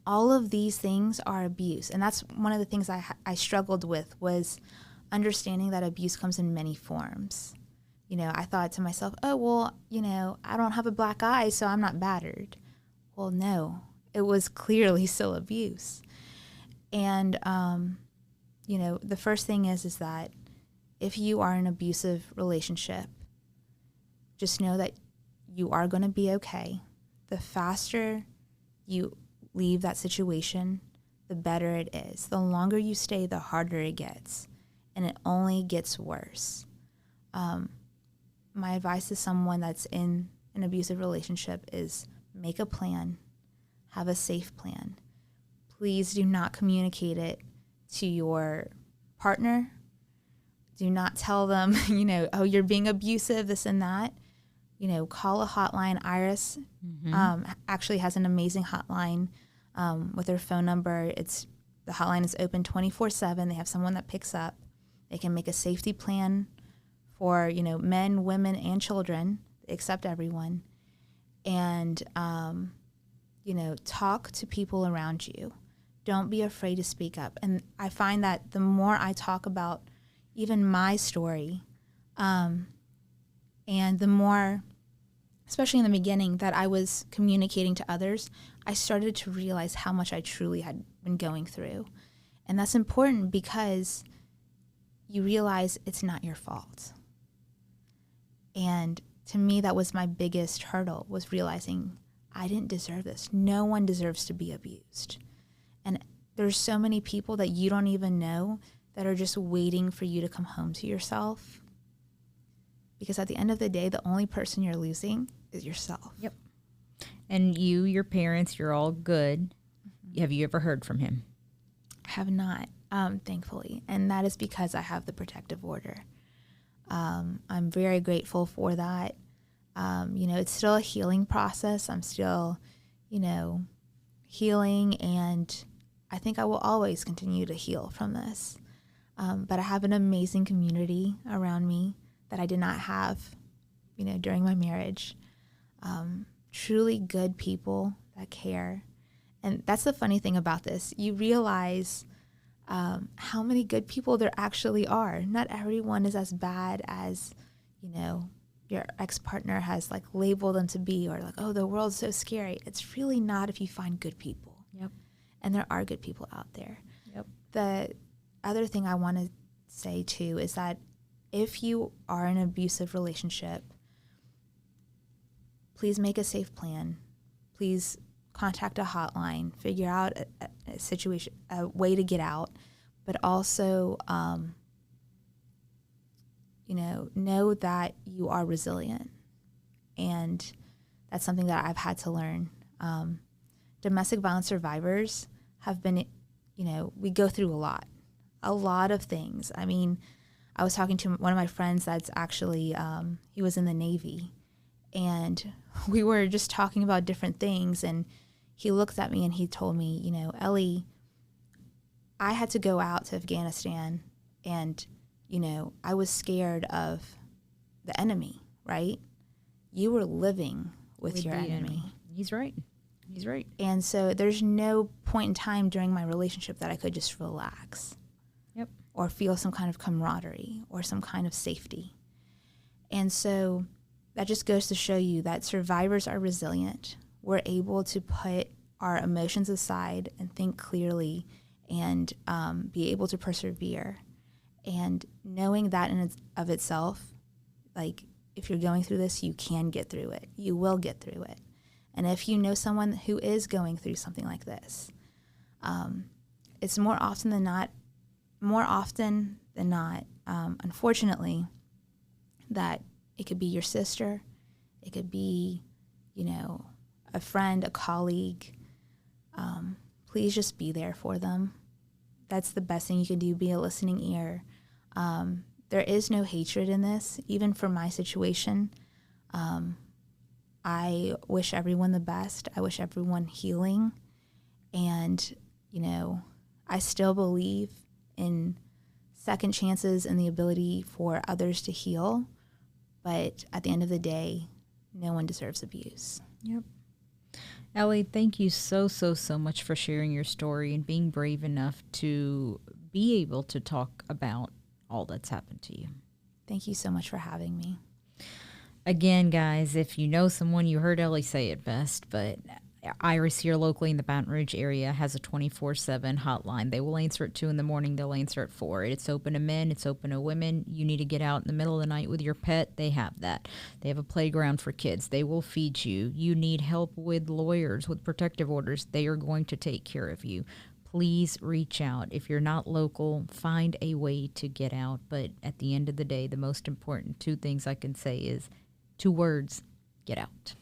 All of these things are abuse. And that's one of the things I struggled with was understanding that abuse comes in many forms. You know, I thought to myself, oh, well, you know, I don't have a black eye, so I'm not battered. Well, no, it was clearly still abuse. And, you know, the first thing is that if you are in an abusive relationship, just know that you are going to be okay. The faster you leave that situation, the better it is. The longer you stay, the harder it gets. And it only gets worse. My advice to someone that's in an abusive relationship is make a plan, have a safe plan. Please do not communicate it to your partner. Do not tell them, you know, oh, you're being abusive, this and that. You know, call a hotline. Iris actually has an amazing hotline with their phone number. The hotline is open 24/7. They have someone that picks up. They can make a safety plan for, you know, men, women, and children. They accept everyone. And, you know, talk to people around you. Don't be afraid to speak up. And I find that the more I talk about even my story, and the more, especially in the beginning, that I was communicating to others, I started to realize how much I truly had been going through. And that's important because you realize it's not your fault. And to me, that was my biggest hurdle, was realizing I didn't deserve this. No one deserves to be abused. And there's so many people that you don't even know that are just waiting for you to come home to yourself. Because at the end of the day, the only person you're losing is yourself. Yep. And you, your parents, you're all good. Mm-hmm. Have you ever heard from him? I have not, thankfully. And that is because I have the protective order. I'm very grateful for that. It's still a healing process. I'm still, healing, and I think I will always continue to heal from this. But I have an amazing community around me that I did not have, during my marriage. Truly good people that care. And that's the funny thing about this. You realize how many good people there actually are. Not everyone is as bad as, your ex-partner has like labeled them to be, or like, oh, the world's so scary. It's really not if you find good people. Yep. And there are good people out there. Yep. The other thing I want to say too is that if you are in an abusive relationship, please make a safe plan. Please contact a hotline, figure out a situation, a way to get out, but also, know that you are resilient. And that's something that I've had to learn. Domestic violence survivors have been, we go through a lot of things. I mean, I was talking to one of my friends that's actually, he was in the Navy, and we were just talking about different things, and he looked at me and he told me, Ellie, I had to go out to Afghanistan, and, I was scared of the enemy, right? You were living with your enemy. He's right. And so there's no point in time during my relationship that I could just relax. Yep. Or feel some kind of camaraderie or some kind of safety. And so that just goes to show you that survivors are resilient. We're able to put our emotions aside and think clearly and be able to persevere. And knowing that in of itself, like, if you're going through this, you can get through it. You will get through it. And if you know someone who is going through something like this, it's more often than not, unfortunately, that it could be your sister, it could be, a friend, a colleague. Please just be there for them. That's the best thing you can do, be a listening ear. There is no hatred in this, even for my situation. I wish everyone the best. I wish everyone healing. And, I still believe in second chances and the ability for others to heal. But at the end of the day, no one deserves abuse. Yep. Ellie, thank you so much for sharing your story and being brave enough to be able to talk about all that's happened to you. Thank you so much for having me. Again, guys, if you know someone, you heard Ellie say it best, but Iris here locally in the Baton Rouge area has a 24/7 hotline. They will answer at 2 in the morning. They'll answer at 4. It's open to men. It's open to women. You need to get out in the middle of the night with your pet. They have that. They have a playground for kids. They will feed you. You need help with lawyers, with protective orders. They are going to take care of you. Please reach out. If you're not local, find a way to get out. But at the end of the day, the most important 2 things I can say is 2 words: get out.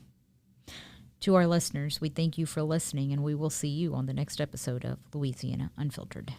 To our listeners, we thank you for listening, and we will see you on the next episode of Louisiana Unfiltered.